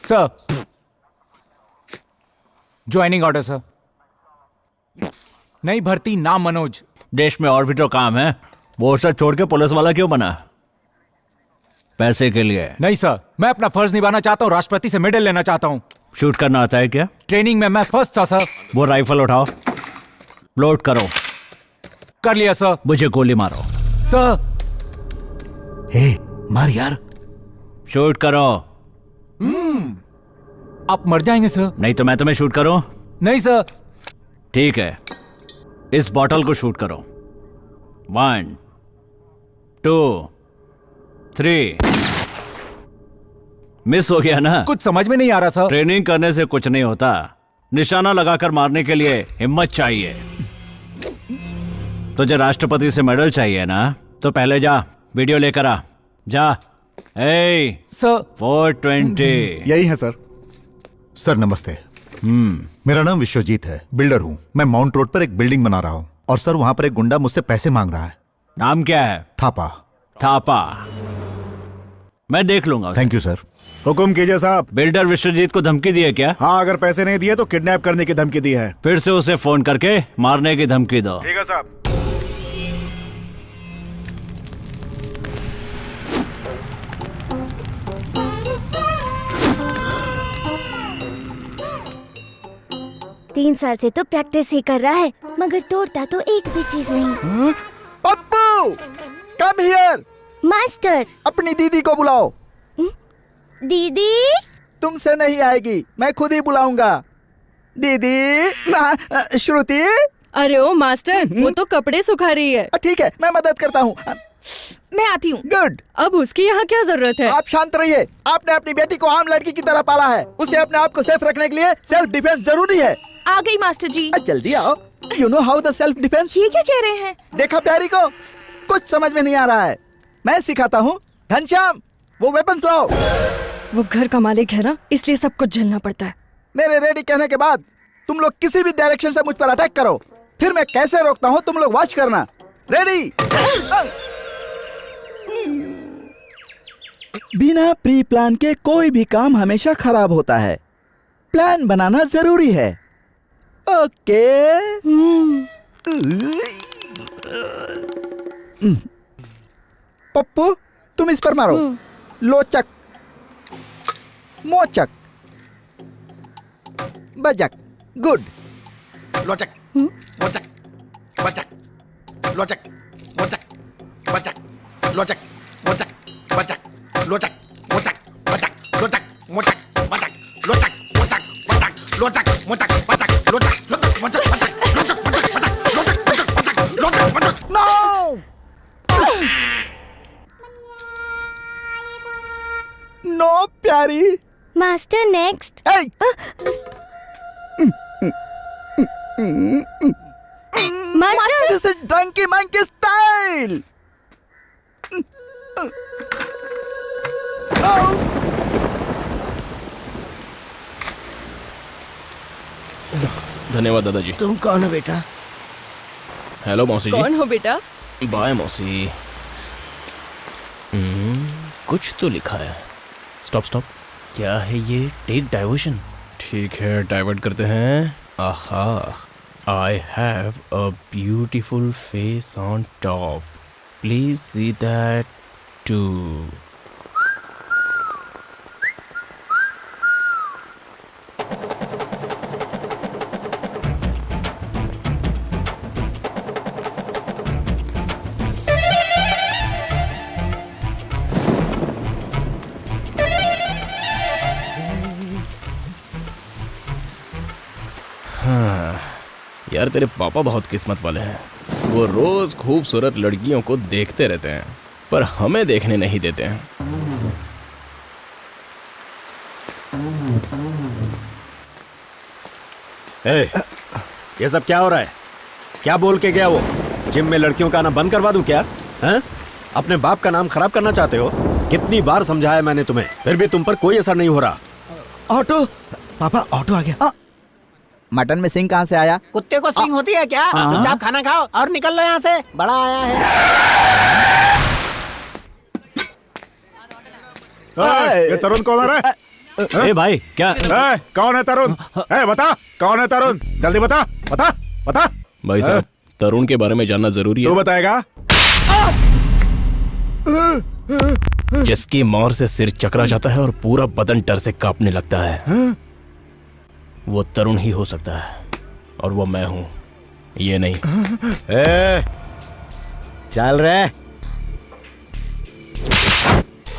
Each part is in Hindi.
Sir, joining order sir. नई भर्ती, नाम मनोज। देश में और भी तो काम है, वो सब छोड़ के पुलिस वाला क्यों बना? पैसे के लिए? नहीं सर, मैं अपना फर्ज निभाना चाहता हूँ, राष्ट्रपति से मेडल लेना चाहता हूँ। शूट करना आता है क्या? ट्रेनिंग में मैं फर्स्ट था सर। वो राइफल उठाओ, लोड करो। कर लिया सर। मुझे गोली मारो। सर। हे, मार यार। शूट करो। आप मर जाएंगे सर। नहीं तो मैं तुम्हें शूट करूं? नहीं सर। ठीक है, इस बॉटल को शूट करो। 1 2 3। मिस हो गया ना? कुछ समझ में नहीं आ रहा सर। ट्रेनिंग करने से कुछ नहीं होता, निशाना लगाकर मारने के लिए हिम्मत चाहिए। तुझे राष्ट्रपति से मेडल चाहिए ना, तो पहले जा वीडियो लेकर आ। जा। ए सर। 420। यही है सर। सर नमस्ते। मेरा नाम विश्वजीत है, बिल्डर हूँ। मैं माउंट रोड पर एक बिल्डिंग बना रहा हूँ और सर वहाँ पर एक गुंडा मुझसे पैसे मांग रहा है। नाम क्या है? थापा। थापा। मैं देख लूंगा उसे। Thank you sir. हुकुम कीजिए साहब। बिल्डर विश्वजीत को धमकी दी है क्या? हाँ, अगर पैसे नहीं दिए तो किडनैप करने की धमकी दी है। फिर से उसे फोन करके मारने की धमकी दो। ठीक है साहब। तीन साल से तो प्रैक्टिस ही कर रहा है, मगर तोड़ता तो एक भी चीज नहीं। Pappu, come here. मास्टर। अपनी दीदी को बुलाओ। दीदी। तुमसे नहीं आएगी, मैं खुद ही बुलाऊंगा। दीदी। श्रुति। अरे ओ मास्टर, वो तो कपड़े सुखा रही है। ठीक है, मैं मदद करता हूँ। मैं आती हूँ। गुड। अब उसकी यहाँ क्या जरूरत है? आप शांत रहिए। आपने अपनी बेटी को आम लड़की की तरह पाला है। उसे अपने आप को सेफ रखने के लिए सेल्फ डिफेंस जरूरी है। आ गई मास्टर जी। जल्दी आओ। You know how the self defence. ये क्या कह रहे हैं? देखा प्यारी को, कुछ समझ में नहीं आ रहा है, मैं सिखाता हूँ। घनश्याम, वो वेपन लाओ। वो घर का मालिक है ना, इसलिए सब कुछ झेलना पड़ता है। मेरे रेडी कहने के बाद तुम लोग किसी भी डायरेक्शन से मुझ पर अटैक करो, फिर मैं कैसे रोकता हूँ तुम लोग वॉच करना। रेडी। बिना प्री प्लान के कोई भी काम हमेशा खराब होता है, प्लान बनाना जरूरी है। ओके। पप्पू, तुम इस पर मारो। लोचक, मोचक, बजक। गुड। लोचक, मोचक, बचक, लोचक, मोचक, बचक, लोचक, मोचक, बचक, लोचक, मोचक, बचक, लोचक, मोचक, बचक, लोचक, मोचक, बचक, लोचक, मोचक, बचक, लोचक, मोचक, बचक, लोचक, मोचक, बचक, लोचक, मोचक, बचक, लोचक, मोचक। नो। नो प्यारी। Master next. Master. This is donkey monkey style. धन्यवाद दादाजी। तुम कौन हो बेटा? हेलो मौसी जी। कौन हो बेटा? बाय मौसी। कुछ तो लिखा है। स्टॉप स्टॉप, क्या है ये? Take diversion. ठीक है, डाइवर्ट करते हैं। आहा, I have a beautiful face on top, please see that too. यार तेरे पापा बहुत किस्मत वाले हैं, वो रोज खूबसूरत लड़कियों को देखते रहते हैं पर हमें देखने नहीं देते हैं। ये सब क्या हो रहा है? क्या बोल के गया वो? जिम में लड़कियों का आना बंद करवा दूं क्या? हैं? अपने बाप का नाम खराब करना चाहते हो? कितनी बार समझाया मैंने तुम्हें, फिर भी तुम पर कोई असर नहीं हो रहा। ऑटो। पापा, ऑटो आ गया। मटन में सिंग कहाँ से आया? कुत्ते को सिंग होती है क्या? चुपचाप खाना खाओ और निकल लो यहाँ से, बड़ा आया है। ये तरुण कौन है रे? ए भाई क्या कौन है तरुण? बता कौन है तरुण? जल्दी बता बता बता। भाई साहब, तरुण के बारे में जानना जरूरी तू है। बताएगा? जिसकी मार से सिर चकरा जाता है और पूरा बदन डर से कांपने लगता है, वो तरुण ही हो सकता है। और वो मैं हूं, ये नहीं। चल रहे।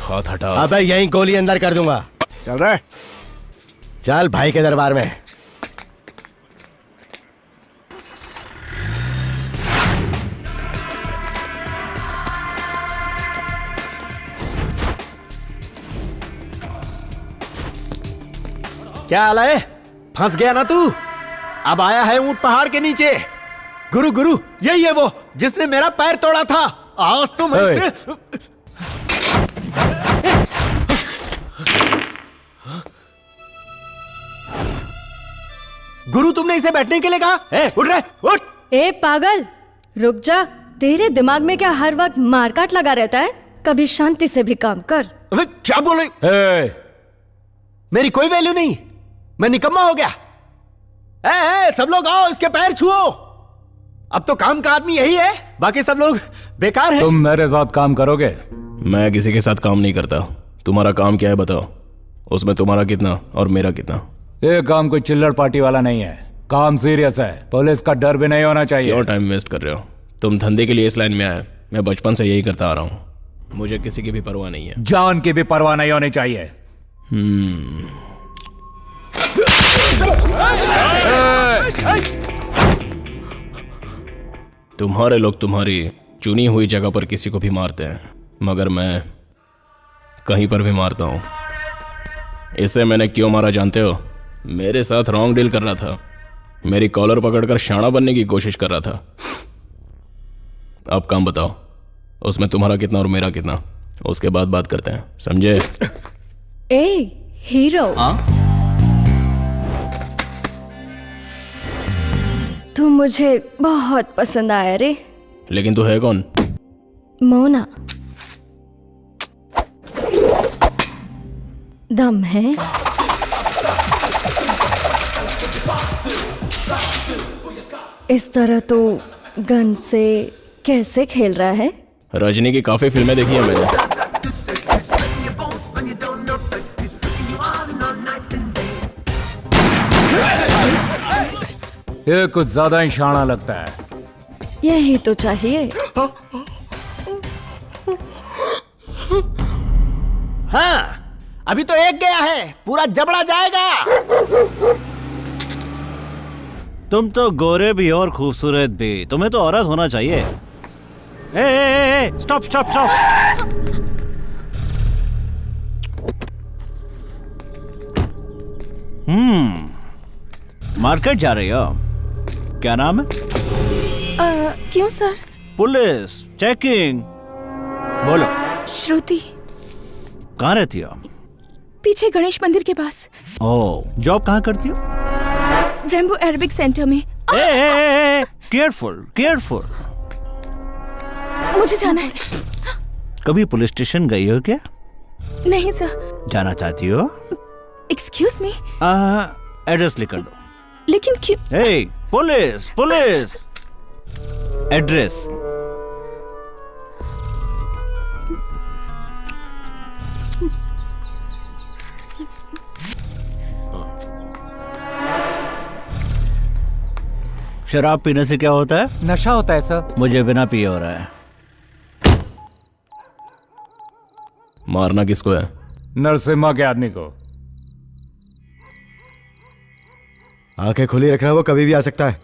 हाथ हटा। अबे यहीं गोली अंदर कर दूंगा। चल रहे। चल भाई के दरबार में। क्या हाल है? फंस गया ना तू? अब आया है ऊंट पहाड़ के नीचे। गुरु गुरु यही है वो जिसने मेरा पैर तोड़ा था। आज तुम ऐसे। गुरु तुमने इसे बैठने के लिए कहा? उठ रे उठ। ए पागल, रुक जा। तेरे दिमाग में क्या हर वक्त मारकाट लगा रहता है? कभी शांति से भी काम कर। अबे क्या बोल रही? मेरी कोई वैल्यू नहीं? मैं निकम्मा हो गया? सब लोग आओ, इसके पैर छुओ। अब तो काम का आदमी यही है, बाकी सब लोग बेकार हैं। तुम मेरे साथ काम करोगे? मैं किसी के साथ काम नहीं करता। तुम्हारा काम क्या है बताओ? उसमें तुम्हारा कितना और मेरा कितना? ये काम कोई चिल्लर पार्टी वाला नहीं है। काम सीरियस है। पुलिस का डर भी नहीं होना चाहिए। क्यों टाइम वेस्ट कर रहे हो? तुम धंधे के लिए इस लाइन में आए। मैं बचपन से यही करता आ रहा हूँ। मुझे किसी की भी परवाह नहीं है। जान की भी परवाह नहीं होनी चाहिए। तुम्हारे लोग तुम्हारी चुनी हुई जगह पर किसी को भी मारते हैं, मगर मैं कहीं पर भी मारता हूं। इसे मैंने क्यों मारा जानते हो? मेरे साथ रॉन्ग डील कर रहा था। मेरी कॉलर पकड़कर शाना बनने की कोशिश कर रहा था। अब काम बताओ, उसमें तुम्हारा कितना और मेरा कितना? उसके बाद बात करते हैं, समझे? ए हीरो, तू मुझे बहुत पसंद आया रे। लेकिन तू है कौन? मोना। दम है? इस तरह तो गन से कैसे खेल रहा है? रजनी की काफी फिल्में देखी है मैंने। ये कुछ ज्यादा ही शाना लगता है। यही तो चाहिए। हाँ, अभी तो एक गया है, पूरा जबड़ा जाएगा। तुम तो गोरे भी और खूबसूरत भी, तुम्हें तो औरत होना चाहिए। Stop stop stop. मार्केट जा रही हो? क्या नाम है? क्यों सर? Police checking. बोलो। श्रुति। कहाँ रहती हो? पीछे गणेश मंदिर के पास। ओह, जॉब कहाँ करती हो? रेम्बो एरोबिक सेंटर में। Careful careful. मुझे जाना है। कभी पुलिस स्टेशन गई हो क्या? नहीं सर। जाना चाहती हो? Excuse me. एड्रेस लिख कर दो। लेकिन क्यों? Police police. एड्रेस। शराब पीने से क्या होता है? नशा होता है सर। मुझे बिना पिए हो रहा है। मारना किसको है? नरसिम्हा के आदमी को। आंखें खुली रखना, वो कभी भी आ सकता है।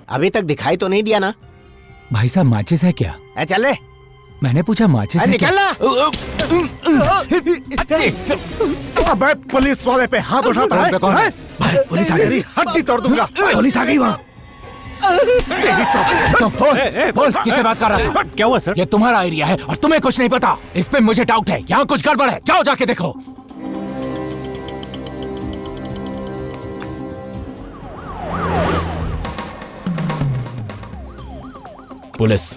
अभी तक दिखाई तो नहीं दिया ना? भाई साहब माचिस है क्या? चल रे। मैंने पूछा माचिस है क्या? निकलना। अबे पुलिस वाले पे हाथ उठाता है? भाई पुलिस आ गई, हड्डी तोड़ दूंगा। पुलिस आ गई वहाँ। बोल किससे बात कर रहा था? क्या हुआ सर? ये तुम्हारा एरिया है और तुम्हें कुछ नहीं पता। इस पे मुझे डाउट है। यहाँ कुछ गड़बड़ है। जाओ जाके देखो। पुलिस।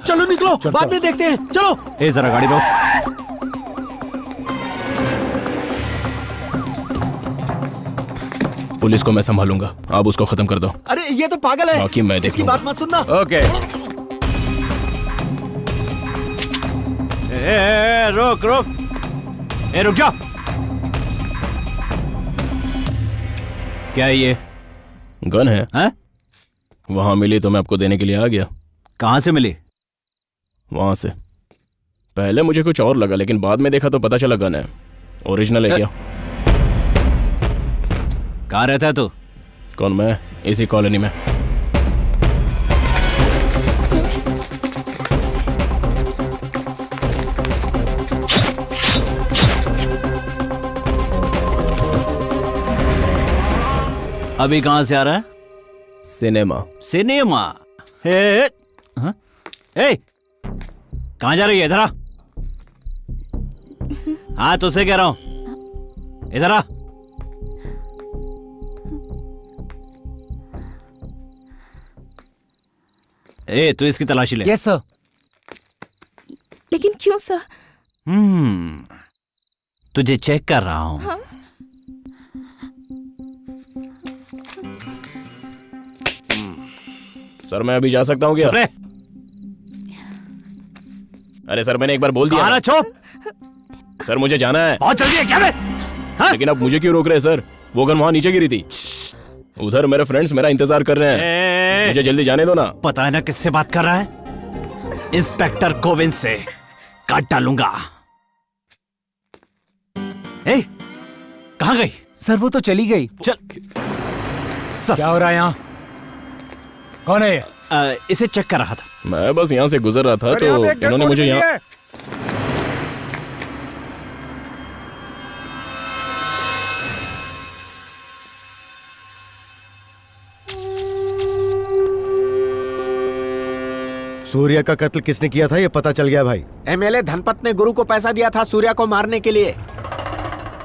चलो निकलो, बाद में देखते हैं। चलो। जरा गाड़ी रोक। पुलिस को मैं संभालूंगा, आप उसको खत्म कर दो। अरे ये तो पागल है, बाकी मैं देख इसकी लूंगा। बात मत सुनना। ओके रुक रुक, रुक जाओ। क्या है ये? गन है? हैं? वहां मिली तो मैं आपको देने के लिए आ गया। कहाँ से मिली? वहां से। पहले मुझे कुछ और लगा, लेकिन बाद में देखा तो पता चला गन है। ओरिजिनल है क्या? कहाँ रहता है तू? कौन? मैं इसी कॉलोनी में। अभी कहाँ से आ रहा है? सिनेमा। सिनेमा? हे, हाँ? ए, कहाँ जा रही है? इधर आ। हाँ तुझसे कह रहा हूं, इधर आ। ए, तू इसकी तलाशी ले। Yes sir. लेकिन क्यों सर? तुझे चेक कर रहा हूं। हाँ? सर मैं अभी जा सकता हूँ क्या? चुप रहे। अरे सर मैंने एक बार बोल दिया। आना चुप। सर मुझे जाना है। बहुत जल्दी है क्या बे? हाँ? लेकिन अब मुझे क्यों रोक रहे हैं सर? वो गन वहां नीचे गिरी थी। उधर मेरे फ्रेंड्स मेरा इंतजार कर रहे हैं। मुझे जल्दी जाने दो ना। पता है ना किससे बात कर रहा है? इंस्पेक्टर कोविंद से। काट डालूंगा। ए, कहाँ गई? सर वो तो चली गई। चल। क्या हो रहा है यहाँ? कौन है ये? इसे चेक कर रहा था। मैं बस यहाँ से गुजर रहा था तो इन्होंने मुझे यहाँ। सूर्य का कत्ल किसने किया था ये पता चल गया भाई। एमएलए धनपत ने गुरु को पैसा दिया था सूर्या को मारने के लिए।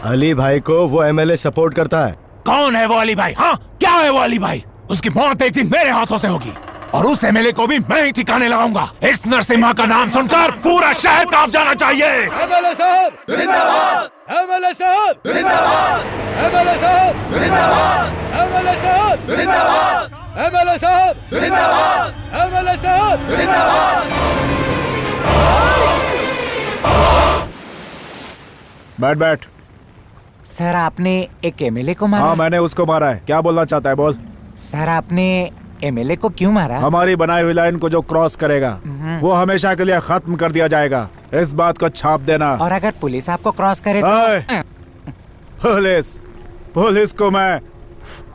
अली भाई को वो एमएलए सपोर्ट करता है। कौन है वो अली भाई? हाँ क्या है वो अली भाई? उसकी मौत एक दिन मेरे हाथों से होगी और उस एमएलए को भी मैं ही ठिकाने लगाऊंगा। इस नरसिम्हा का नाम सुनकर पूरा शहर कांप जाना चाहिए। एमएलए साहब जिंदाबाद! एमएलए साहब जिंदाबाद! एमएलए साहब जिंदाबाद! एमएलए साहब जिंदाबाद! एमएलए साहब जिंदाबाद! एमएलए साहब जिंदाबाद! बैठ बैठ। सर आपने एक एमएलए को मारा? हाँ मैंने उसको मारा है। क्या बोलना चाहता है बोल। सर आपने एमएलए को क्यों मारा? हमारी बनाई हुई लाइन को जो क्रॉस करेगा वो हमेशा के लिए खत्म कर दिया जाएगा। इस बात को छाप देना। और अगर पुलिस आपको क्रॉस करे तो? पुलिस को मैं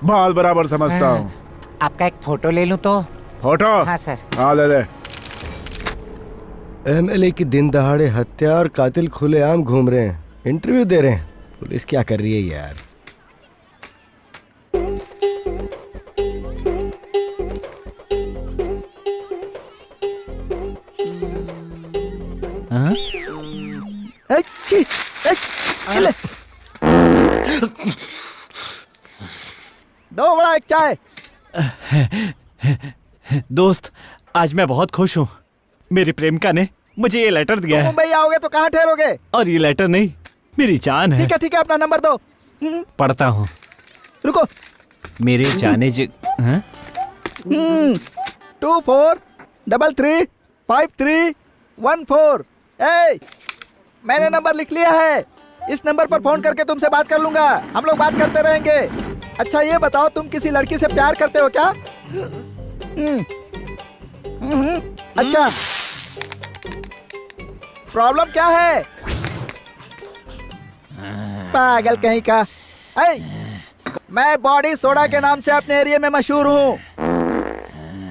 बाल बराबर समझता हूँ। आपका एक फोटो ले लूं तो? फोटो? हाँ सर। हाँ ले ले। एमएलए की दिन दहाड़े हत्या और कातिल खुलेआम घूम रहे हैं, इंटरव्यू दे रहे हैं। पुलिस क्या कर रही है यार? दो बड़ा एक चाय। दोस्त आज मैं बहुत खुश हूँ। मेरी प्रेमिका ने मुझे ये लेटर दिया है। मुंबई आओगे तो कहाँ ठहरोगे? और ये लेटर नहीं, मेरी जान है। ठीक है अपना नंबर दो। पढ़ता हूँ। रुको। मेरे जाने 24335314। ए, मैंने नंबर लिख लिया है। इस नंबर पर फोन करके तुमसे बात कर लूंगा। हम लोग बात करते रहेंगे। अच्छा ये बताओ तुम किसी लड़की से प्यार करते हो क्या? अच्छा प्रॉब्लम क्या है? पागल कहीं का। मैं बॉडी सोडा के नाम से अपने एरिया में मशहूर हूँ।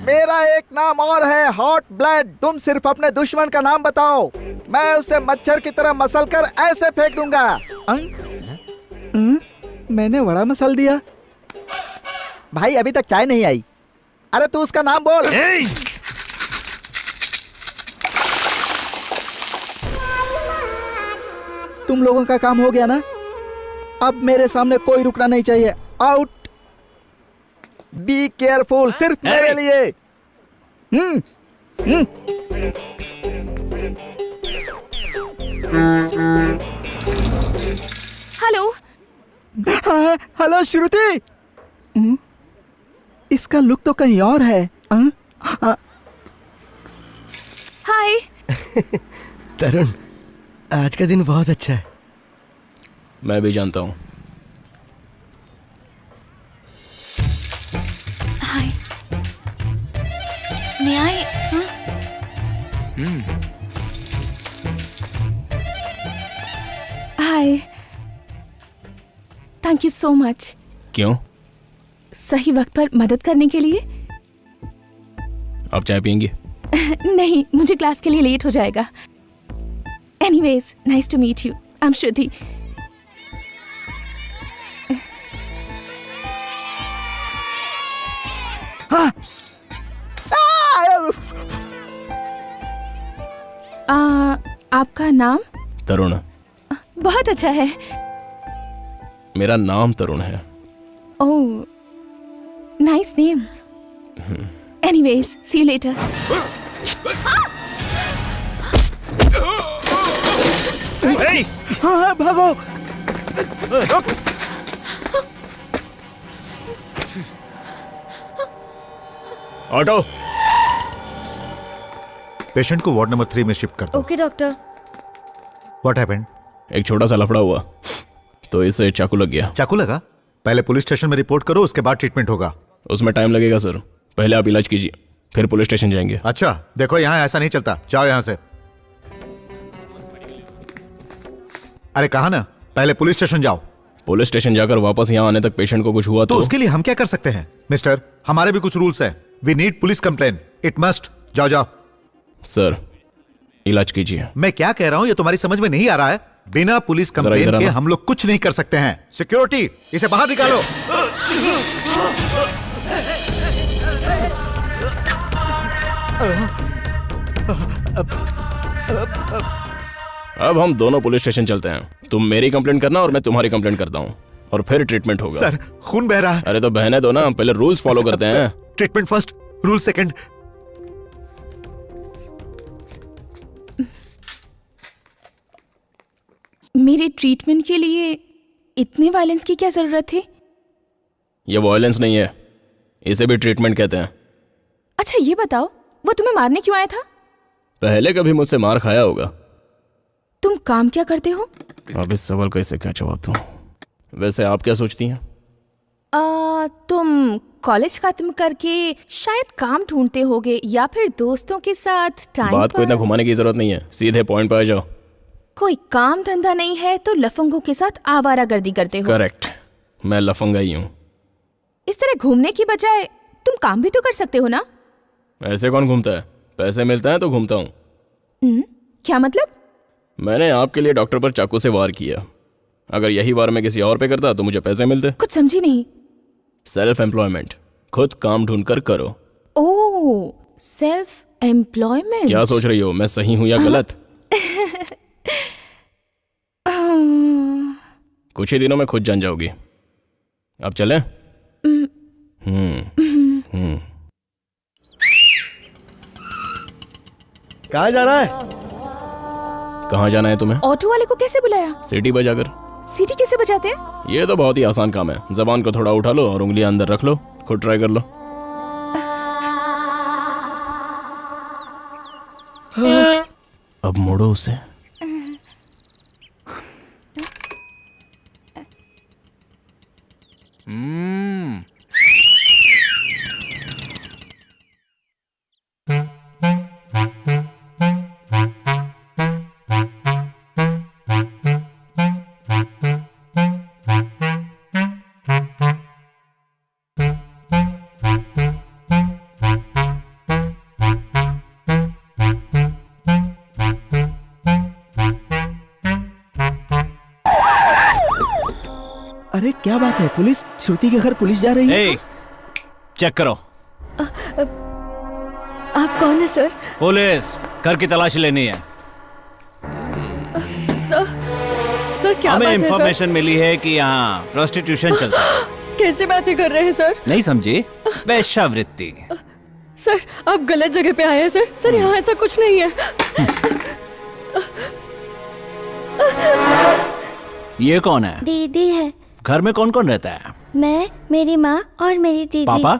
मेरा एक नाम और है, हॉट ब्लड। तुम सिर्फ अपने दुश्मन का नाम बताओ, मैं उसे मच्छर की तरह मसल कर ऐसे फेंक दूंगा। मैंने बड़ा मसल दिया। भाई अभी तक चाय नहीं आई। अरे तू उसका नाम बोल। तुम लोगों का काम हो गया ना? अब मेरे सामने कोई रुकना नहीं चाहिए। आउट। बी केयरफुल, सिर्फ मेरे लिए। हेलो। हेलो श्रुति। इसका लुक तो कहीं और है। हाय। तरुण, आज का दिन बहुत अच्छा है। मैं भी जानता हूँ। हाय। May I? Hi. Thank you so much. क्यों? सही वक्त पर मदद करने के लिए। आप चाय पियेंगे? नहीं, मुझे क्लास के लिए लेट हो जाएगा। Anyways, nice to meet you. I am Shruti. आपका नाम? तरुण। बहुत अच्छा है। मेरा नाम तरुण है। Oh, nice name. Anyways, see you later. हाँ, भागो। ऑटो। पेशेंट को वार्ड नंबर 3 में शिफ्ट कर दो। Okay doctor. What happened? एक छोटा सा लफड़ा हुआ तो इसे चाकू लग गया। चाकू लगा? पहले पुलिस स्टेशन में रिपोर्ट करो, उसके बाद ट्रीटमेंट होगा। उसमें टाइम लगेगा सर। पहले आप इलाज कीजिए, फिर पुलिस स्टेशन जाएंगे। अच्छा, देखो यहाँ ऐसा नहीं चलता, जाओ यहाँ से। अरे कहा ना, पहले पुलिस स्टेशन जाओ। पुलिस स्टेशन जाकर वापस यहाँ आने तक पेशेंट को कुछ हुआ तो उसके लिए हम क्या कर सकते हैं मिस्टर? हमारे भी कुछ रूल्स है। We need police complaint, it must. जाओ जाओ। सर, इलाज कीजिए। मैं क्या कह रहा हूँ ये तुम्हारी समझ में नहीं आ रहा है? बिना पुलिस कंप्लेन के हम लोग कुछ नहीं कर सकते हैं। सिक्योरिटी, इसे बाहर निकालो। अब हम दोनों पुलिस स्टेशन चलते हैं। तुम मेरी कंप्लेंट करना और मैं तुम्हारी कंप्लेंट करता हूँ, और फिर ट्रीटमेंट होगा। सर, खून बह रहा है। अरे तो बहने दो ना, पहले रूल्स फॉलो करते हैं। Treatment first, rule second. मेरे ट्रीटमेंट के लिए इतने वायलेंस की क्या जरूरत थी? ये वायलेंस नहीं है, इसे भी ट्रीटमेंट कहते हैं। अच्छा ये बताओ, वो तुम्हें मारने क्यों आया था? पहले कभी मुझसे मार खाया होगा। तुम काम क्या करते हो? अब इस सवाल का इसे क्या जवाब दूं? वैसे आप क्या सोचती हैं? तुम कॉलेज खत्म करके शायद काम ढूंढते होगे, या फिर दोस्तों के साथ टाइम बात को इतना घुमाने की जरूरत नहीं है, सीधे पॉइंट पे आ जाओ। कोई काम धंधा नहीं है तो लफंगों के साथ आवारागर्दी करते हो। करेक्ट, मैं लफंगा ही हूँ। इस तरह घूमने की बजाय तुम काम भी तो कर सकते हो ना? ऐसे कौन घूमता है? पैसे मिलता है तो घूमता हूँ। क्या मतलब? मैंने आपके लिए डॉक्टर पर चाकू से वार किया। अगर यही वार मैं किसी और पे करता तो मुझे पैसे मिलते। कुछ समझी नहीं। सेल्फ एम्प्लॉयमेंट, खुद काम ढूंढ कर करो। ओह, सेल्फ एम्प्लॉयमेंट। क्या सोच रही हो, मैं सही हूँ या गलत? कुछ ही दिनों में खुद जान जाओगी। अब चलें? कहाँ जा रहा है? कहाँ जाना है तुम्हें? ऑटो वाले को कैसे बुलाया? सीटी बजाकर। सीटी कैसे बजाते हैं? ये तो बहुत ही आसान काम है। जबान को थोड़ा उठा लो और उंगलियां अंदर रख लो, खुद ट्राई कर लो। अब मोड़ो उसे। अरे क्या बात है, पुलिस? श्रुति के घर पुलिस जा रही है। चेक करो। आप कौन है सर? पुलिस, घर की तलाशी लेनी है। सर क्या हमें बात है सर? इंफॉर्मेशन मिली है कि यहाँ प्रोस्टिट्यूशन चलता है। कैसे बातें कर रहे हैं सर? नहीं समझी? वेश्यावृत्ति। सर आप गलत जगह पे आए हैं सर। सर यहाँ ऐसा कुछ नहीं है। ये कौन है? दीदी है। घर में कौन कौन रहता है? मैं, मेरी माँ और मेरी दीदी। पापा?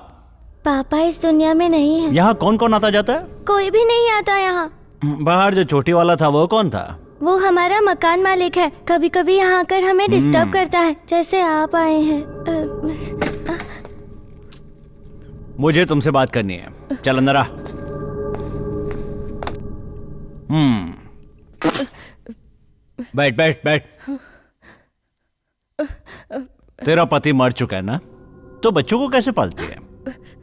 पापा इस दुनिया में नहीं है। यहाँ कौन कौन आता जाता है? कोई भी नहीं आता यहाँ। बाहर जो छोटी वाला था वो कौन था? वो हमारा मकान मालिक है। कभी कभी यहाँ आकर हमें डिस्टर्ब करता है, जैसे आप आए हैं। मुझे तुमसे बात करनी है, चल अंदर आ। बैठ बैठ बैठ। तेरा पति मर चुका है ना, तो बच्चों को कैसे पालती है?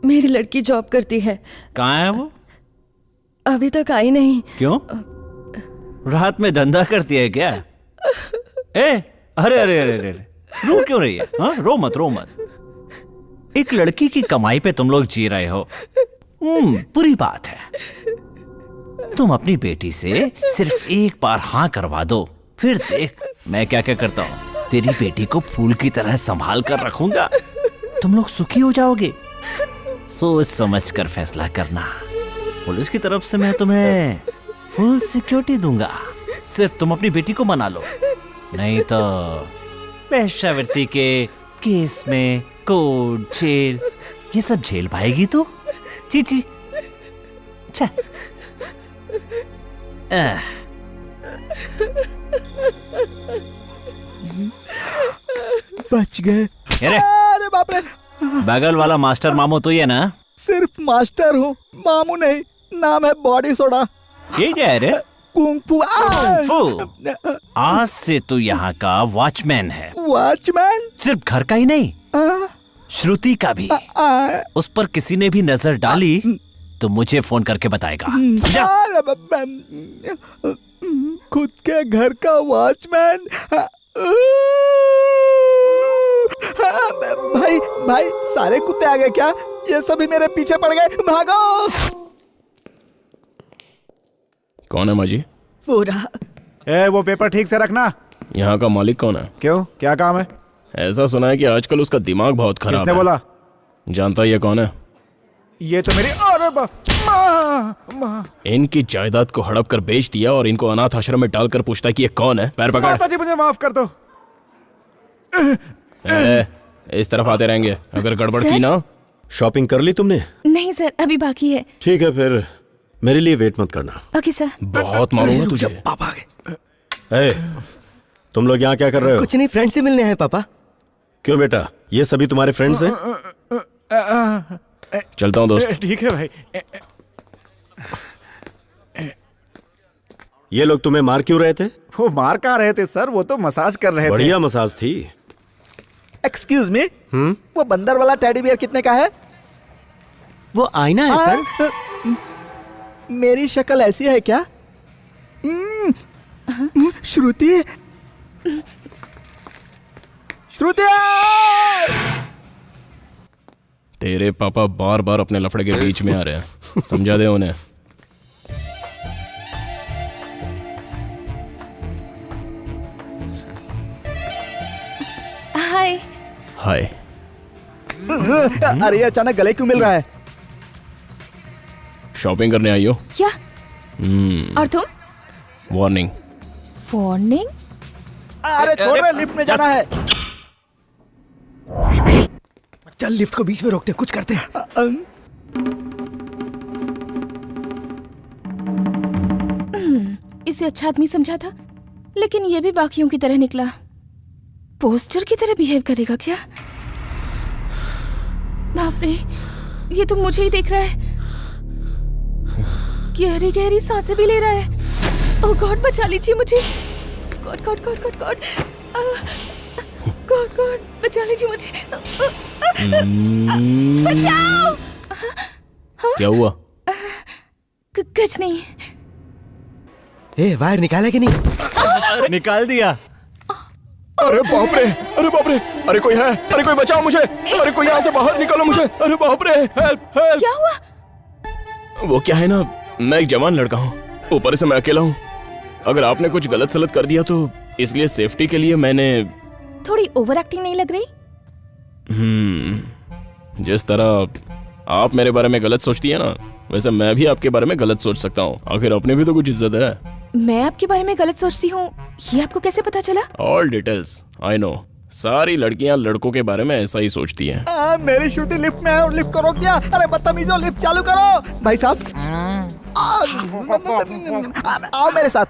मेरी लड़की जॉब करती है। कहाँ है वो? अभी तक आई नहीं। क्यों? रात में धंधा करती है क्या? अरे अरे अरे अरे, रो क्यों रही है? हाँ, रो मत रो मत। एक लड़की की कमाई पे तुम लोग जी रहे हो, बुरी बात है। तुम अपनी बेटी से सिर्फ एक बार हाँ करवा दो, फिर देख मैं क्या क्या करता हूँ। तेरी बेटी को फूल की तरह संभाल कर रखूंगा, तुम लोग सुखी हो जाओगे। सोच समझ कर फैसला करना। पुलिस की तरफ से मैं तुम्हें फुल सिक्योरिटी दूंगा, सिर्फ तुम अपनी बेटी को मना लो, नहीं तो वेश्यावृत्ति के केस में कोर्ट, जेल, ये सब झेल पाएगी तू? चीची बच गए। अरे बाप रे, बगल वाला मास्टर मामू तो ये ना? सिर्फ मास्टर हूँ, मामू नहीं। नाम है बॉडी सोडा। ये क्या है रे? कुंग फू। आज से तू यहाँ का वॉचमैन है। वॉचमैन? सिर्फ घर का ही नहीं, श्रुति का भी। उस पर किसी ने भी नजर डाली तो मुझे फोन करके बताएगा। खुद के घर का वॉचमैन? भाई भाई, सारे कुत्ते आ गए क्या? ये सभी मेरे पीछे पड़ गए, भागो! कौन है माजी? वो रहा। वो पेपर ठीक से रखना। यहाँ का मालिक कौन है? क्यों, क्या काम है? ऐसा सुना है कि आजकल उसका दिमाग बहुत खराब है। किसने बोला? जानता ये कौन है? ये तो मेरी। अरे माँ। इनकी जायदाद को हड़प कर बेच दिया और इनको अनाथ आश्रम में डालकर पूछता है कि ये कौन है। पैर पकड़। माताजी मुझे माफ कर दो। इस तरफ आते रहेंगे, अगर गड़बड़ की ना। शॉपिंग कर ली तुमने? नहीं सर, अभी बाकी है। ठीक है, फिर मेरे लिए वेट मत करना। Okay sir. बहुत मारूंगा तुझे। पापा आ गए। तुम लोग यहाँ क्या कर रहे हो? कुछ नहीं, फ्रेंड से मिलने हैं पापा। क्यों बेटा, ये सभी तुम्हारे फ्रेंड्स हैं? चलता हूँ दोस्त। ठीक है भाई। ये लोग तुम्हें मार क्यों रहे थे? वो मार कहाँ रहे थे सर, वो तो मसाज कर रहे थे। बढ़िया मसाज थी। एक्सक्यूज मी, वो बंदर वाला टेडी बियर कितने का है? वो आईना है सर। मेरी शक्ल ऐसी है क्या? श्रुति, श्रुति! तेरे पापा बार बार अपने लफड़े के बीच में आ रहे हैं, समझा दे उन्हें। हाय। हाय। अरे अचानक गले क्यों मिल रहा है? शॉपिंग करने आई हो क्या? और तुम? वार्निंग। वार्निंग? अरे छोड़, लिफ्ट में जाना है। चल लिफ्ट को बीच में रोकते, कुछ करते हैं। इसे अच्छा आदमी समझा था, लेकिन ये भी बाकियों की तरह निकला। पोस्टर की तरह बिहेव करेगा क्या? बाप रे, ये तो मुझे ही देख रहा है। गहरी गहरी सांसें भी ले रहा है। ओह गॉड, बचा लीजिए मुझे। God God God God God God God, बचा लीजिए मुझे। बचाओ! क्या हुआ? कुछ नहीं। वायर निकाला कि नहीं? निकाल दिया। अरे बाप रे, अरे बाप रे, अरे कोई है, अरे कोई बचाओ मुझे, अरे कोई यहाँ से बाहर निकालो मुझे, अरे बाप रे, हेल्प हेल्प। क्या हुआ? वो क्या है ना, मैं एक जवान लड़का हूँ, ऊपर से मैं अकेला हूँ। अगर आपने कुछ गलत सलत कर दिया तो इसलिए सेफ्टी के लिए मैंने। थोड़ी ओवर एक्टिंग नहीं लग रही? जिस तरह आप मेरे बारे में गलत सोचती है ना, वैसे मैं भी आपके बारे में गलत सोच सकता हूँ। आखिर अपने भी तो कुछ इज्जत है। मैं आपके बारे में गलत सोचती हूँ, ये आपको कैसे पता चला? All details I know. सारी लड़कियां लड़कों के बारे में ऐसा ही सोचती हैं। मेरी श्रुति लिफ्ट में है और लिफ्ट को रोक दिया। अरे बदतमीजो, लिफ्ट चालू करो। भाई साहब आओ मेरे साथ।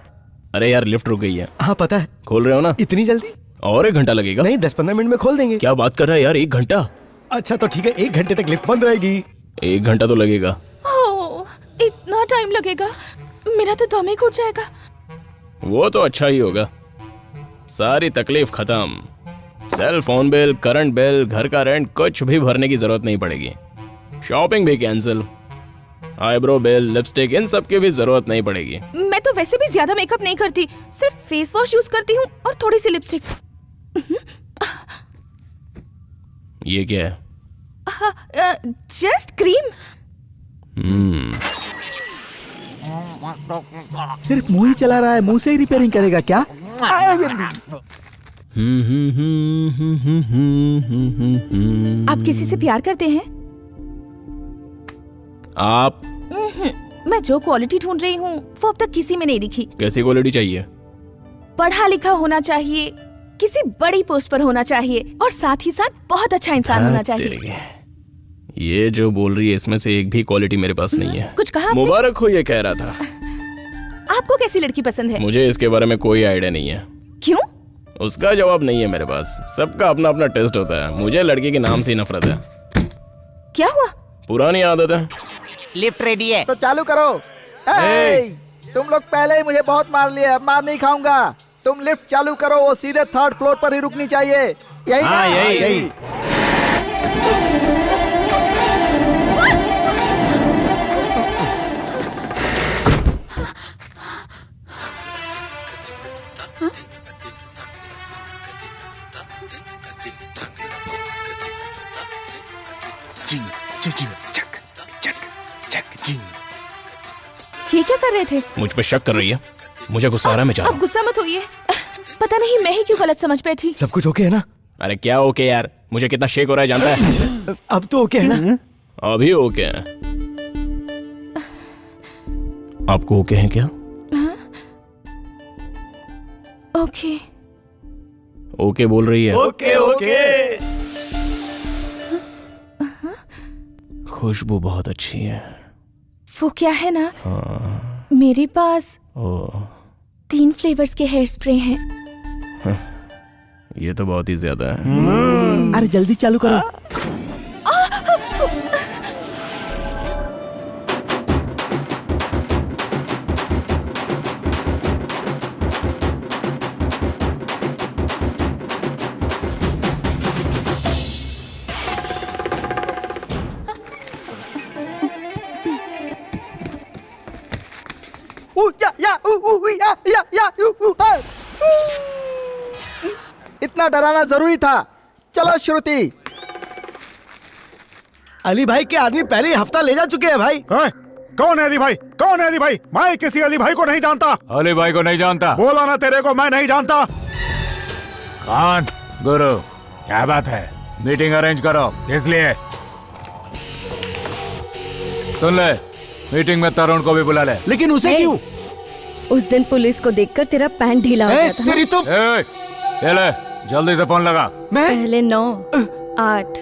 अरे यार लिफ्ट रुक गई है। हाँ पता है। खोल रहे हो ना? इतनी जल्दी? और 1 घंटा लगेगा? नहीं 10-15 मिनट में खोल देंगे। क्या बात कर रहा है यार, 1 घंटा? अच्छा तो ठीक है, 1 घंटे तक लिफ्ट बंद रहेगी। 1 घंटा तो लगेगा। ओह, इतना टाइम लगेगा? मेरा तो दम ही घुट जाएगा। वो तो अच्छा ही होगा। सारी तकलीफ खत्म। Cell phone bill, current bill, घर का रेंट कुछ भी भरने की जरूरत नहीं पड़ेगी। शॉपिंग भी कैंसिल। आईब्रो बिल, लिपस्टिक, इन सब की भी जरूरत नहीं पड़ेगी। मैं तो वैसे भी ज्यादा मेकअप नहीं करती, सिर्फ फेस वॉश यूज करती हूँ और थोड़ी सी लिपस्टिक। ये क्या है? Just cream. सिर्फ मुंह ही चला रहा है, मुंह से ही रिपेयरिंग करेगा क्या? आप किसी से प्यार करते हैं? आप? मैं जो क्वालिटी ढूंढ रही हूँ वो अब तक किसी में नहीं दिखी। कैसी क्वालिटी चाहिए? पढ़ा लिखा होना चाहिए, किसी बड़ी पोस्ट पर होना चाहिए और साथ ही साथ बहुत अच्छा इंसान होना चाहिए। ये जो बोल रही है इसमें से एक भी क्वालिटी मेरे पास नहीं है। कुछ कहा? मुबारक हो, ये कह रहा था। आपको कैसी लड़की पसंद है? मुझे इसके बारे में कोई आइडिया नहीं है। क्यों? उसका जवाब नहीं है मेरे पास। सबका अपना अपना टेस्ट होता है। मुझे लड़की के नाम से ही नफरत है। क्या हुआ? पुरानी आदत है। लिफ्ट रेडी है तो चालू करो। तुम लोग पहले ही मुझे बहुत मार लिए, अब मार नहीं खाऊंगा। तुम लिफ्ट चालू करो, वो सीधे 3rd फ्लोर पर ही रुकनी चाहिए। यही ना? यही। ये क्या कर रहे थे? मुझ पे शक कर रही है? मुझे गुस्सा आ रहा है, मैं जा रहा अब गुस्सा मत होइए। पता नहीं मैं ही क्यों गलत समझ पाई थी। सब कुछ ओके है ना? अरे क्या ओके यार, मुझे कितना शेक हो रहा है जानता है? अब तो ओके है ना? अभी ओके है। आपको ओके है क्या? ओके। ओके बोल रही है। Okay okay. खुशबू बहुत अच्छी है। वो क्या है ना, हाँ। मेरे पास ओ 3 फ्लेवर्स के हेयर स्प्रे हैं। ये तो बहुत ही ज्यादा है। अरे जल्दी चालू करो। इतना डराना जरूरी था। चलो श्रुति। अली भाई के आदमी पहले ही हफ्ता ले जा चुके हैं भाई। कौन है अली भाई? कौन है अली भाई? मैं किसी अली भाई को नहीं जानता। अली भाई को नहीं जानता? बोला ना तेरे को, मैं नहीं जानता। कौन? गुरु। क्या बात है? मीटिंग अरेंज करो। इसलिए सुन ले, मीटिंग में तरुण को भी बुला ले। लेकिन उसे क्यों? उस दिन पुलिस को देखकर तेरा पैंट ढीला हो गया था। तेरी तो ये ले, जल्दी से फोन लगा। पहले 9 8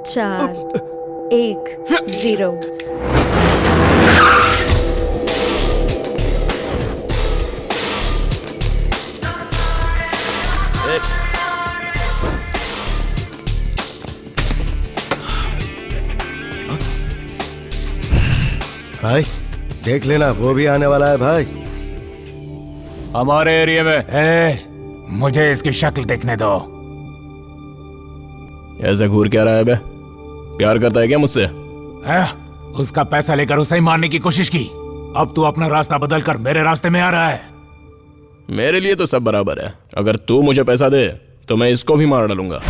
4 1 0। भाई देख लेना, वो भी आने वाला है भाई हमारे एरिया में। मुझे इसकी शक्ल देखने दो। ऐसा घूर क्या रहा है बे? प्यार करता है क्या मुझसे? उसका पैसा लेकर उसे ही मारने की कोशिश की। अब तू अपना रास्ता बदल कर मेरे रास्ते में आ रहा है। मेरे लिए तो सब बराबर है। अगर तू मुझे पैसा दे तो मैं इसको भी मार डालूंगा।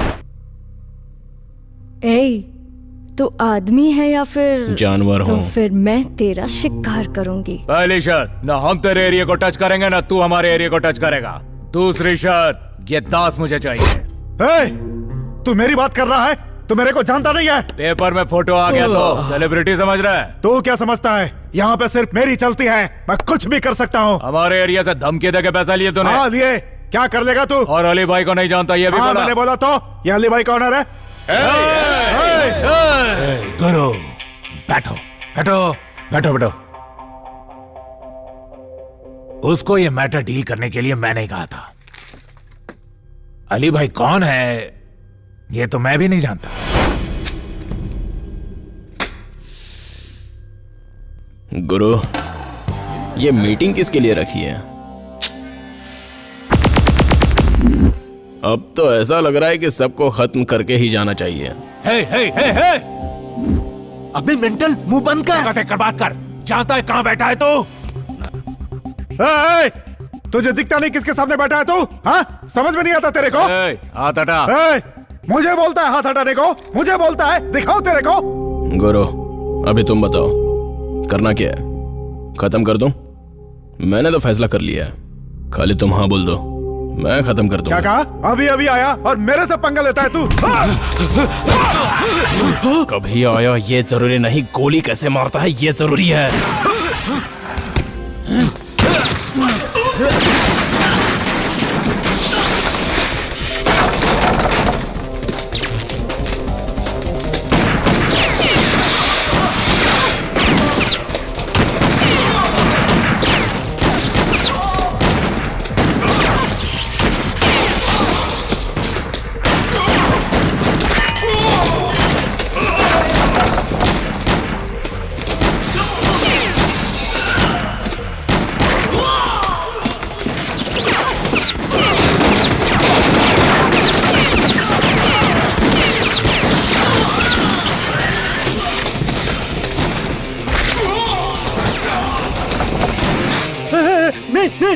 तू आदमी है या फिर जानवर तो हूँ। फिर मैं तेरा शिकार करूंगी। पहली शर्त, ना हम तेरे एरिया को टच करेंगे ना तू हमारे एरिया को टच करेगा। दूसरी शर्त, ये दास मुझे चाहिए। तू मेरी बात कर रहा है? तू मेरे को जानता नहीं है? पेपर में फोटो आ गया तो सेलिब्रिटी समझ रहा है? तू क्या समझता है? यहाँ पे सिर्फ मेरी चलती है, मैं कुछ भी कर सकता हूँ। हमारे एरिया से धमकी देके पैसा लिए तूने? हाँ लिए, क्या कर लेगा तू? और अली भाई को नहीं जानता ये भी हाँ, बोला। मैंने बोला तो ये अली भाई का ऑनर है। गुरु बैठो बैठो बैठो बैठो। उसको ये मैटर डील करने के लिए मैंने कहा था। अली भाई कौन है ये तो मैं भी नहीं जानता। गुरु, ये मीटिंग किसके लिए रखी है? अब तो ऐसा लग रहा है कि सबको खत्म करके ही जाना चाहिए। हे अभी मेंटल मुंह बंद कर बात कर। जानता है कहां बैठा है तू? तुझे दिखता नहीं किसके सामने बैठा है तू? हाँ, समझ में नहीं आता तेरे को? हाथ हटा। मुझे बोलता है हाथ हटाने को? मुझे बोलता है दिखाओ तेरे को? गुरु, अभी तुम बताओ करना क्या है? खत्म कर दूं? मैंने तो फैसला कर लिया है, खाली तुम हाँ बोल दो, मैं खत्म कर दूंगा। क्या कहा? अभी अभी आया और मेरे से पंगा लेता है तू? कभी आया ये जरूरी नहीं, गोली कैसे मारता है ये जरूरी है।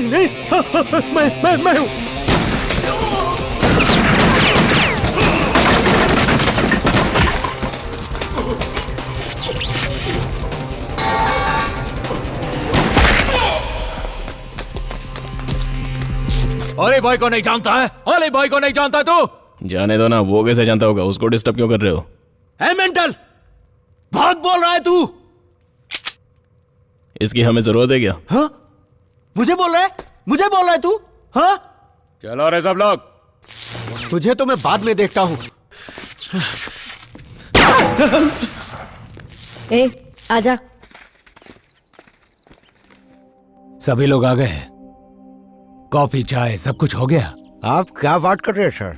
नहीं मैं हूं। अली भाई को नहीं जानता है? अली भाई को नहीं जानता तू? जाने दो ना, वो कैसे जानता होगा? उसको डिस्टर्ब क्यों कर रहे हो? है मेंटल, बहुत बोल रहा है तू। इसकी हमें जरूरत है क्या? हाँ? मुझे बोल रहा है तू? हाँ? चलो रे सब लोग। तुझे तो मैं बाद में देखता हूं। ए आजा। सभी लोग आ गए? कॉफी चाय सब कुछ हो गया? आप क्या बात कर रहे हैं सर?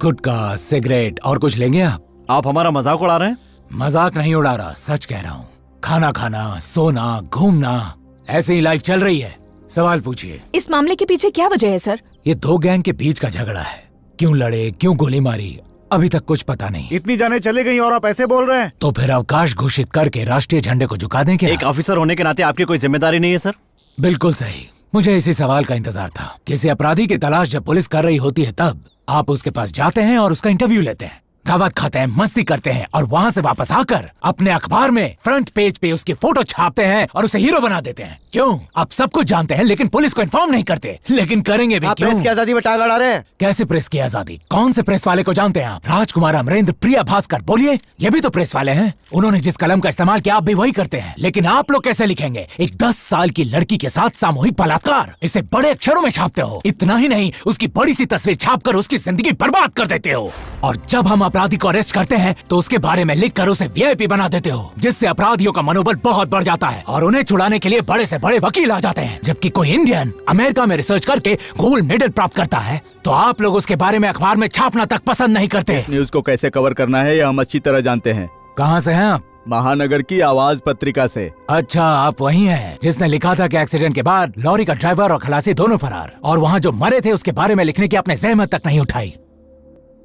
गुटखा सिगरेट और कुछ लेंगे आप हमारा मजाक उड़ा रहे हैं? मजाक नहीं उड़ा रहा, सच कह रहा हूँ। खाना खाना, सोना, घूमना, ऐसे ही लाइफ चल रही है। सवाल पूछिए। इस मामले के पीछे क्या वजह है सर? ये दो गैंग के बीच का झगड़ा है। क्यों लड़े, क्यों गोली मारी, अभी तक कुछ पता नहीं। इतनी जाने चली गई और आप ऐसे बोल रहे हैं? तो फिर अवकाश घोषित करके राष्ट्रीय झंडे को झुका दें क्या? एक ऑफिसर होने के नाते आपकी कोई जिम्मेदारी नहीं है सर? बिल्कुल सही। मुझे इसी सवाल का इंतजार था। किसी अपराधी की तलाश जब पुलिस कर रही होती है तब आप उसके पास जाते हैं और उसका इंटरव्यू लेते हैं, दावत खाते हैं, मस्ती करते हैं और वहाँ से वापस आकर अपने अखबार में फ्रंट पेज पे उसकी फोटो छापते हैं और उसे हीरो बना देते हैं। क्यों? आप सब कुछ जानते हैं लेकिन पुलिस को इन्फॉर्म नहीं करते। लेकिन करेंगे भी क्यों? प्रेस की आजादी में टांग अड़ा रहे हैं। कैसे प्रेस की आजादी? कौन से प्रेस वाले को जानते हैं आप? राजकुमार, अमरेंद्र, प्रिया भास्कर, बोलिए। ये भी तो प्रेस वाले हैं। उन्होंने जिस कलम का इस्तेमाल किया आप भी वही करते हैं। लेकिन आप लोग कैसे लिखेंगे? एक 10 साल की लड़की के साथ सामूहिक बलात्कार, इसे बड़े अक्षरों में छापते हो। इतना ही नहीं, उसकी बड़ी सी तस्वीर छापकर उसकी जिंदगी बर्बाद कर देते हो। और जब हम अपराधी को अरेस्ट करते हैं तो उसके बारे में लिखकर उसे वीआईपी बना देते हो, जिससे अपराधियों का मनोबल बहुत बढ़ जाता है और उन्हें छुड़ाने के लिए बड़े से बड़े वकील आ जाते हैं। जबकि कोई इंडियन अमेरिका में रिसर्च करके गोल्ड मेडल प्राप्त करता है तो आप लोग उसके बारे में अखबार में छापना तक पसंद नहीं करते। न्यूज को कैसे कवर करना है ये हम अच्छी तरह जानते हैं। कहाँ से हैं आप? महानगर की आवाज पत्रिका से। अच्छा, आप वही हैं जिसने लिखा था कि एक्सीडेंट के बाद लॉरी का ड्राइवर और खलासी दोनों फरार, और वहाँ जो मरे थे उसके बारे में लिखने की आपने जहमत तक नहीं उठाई।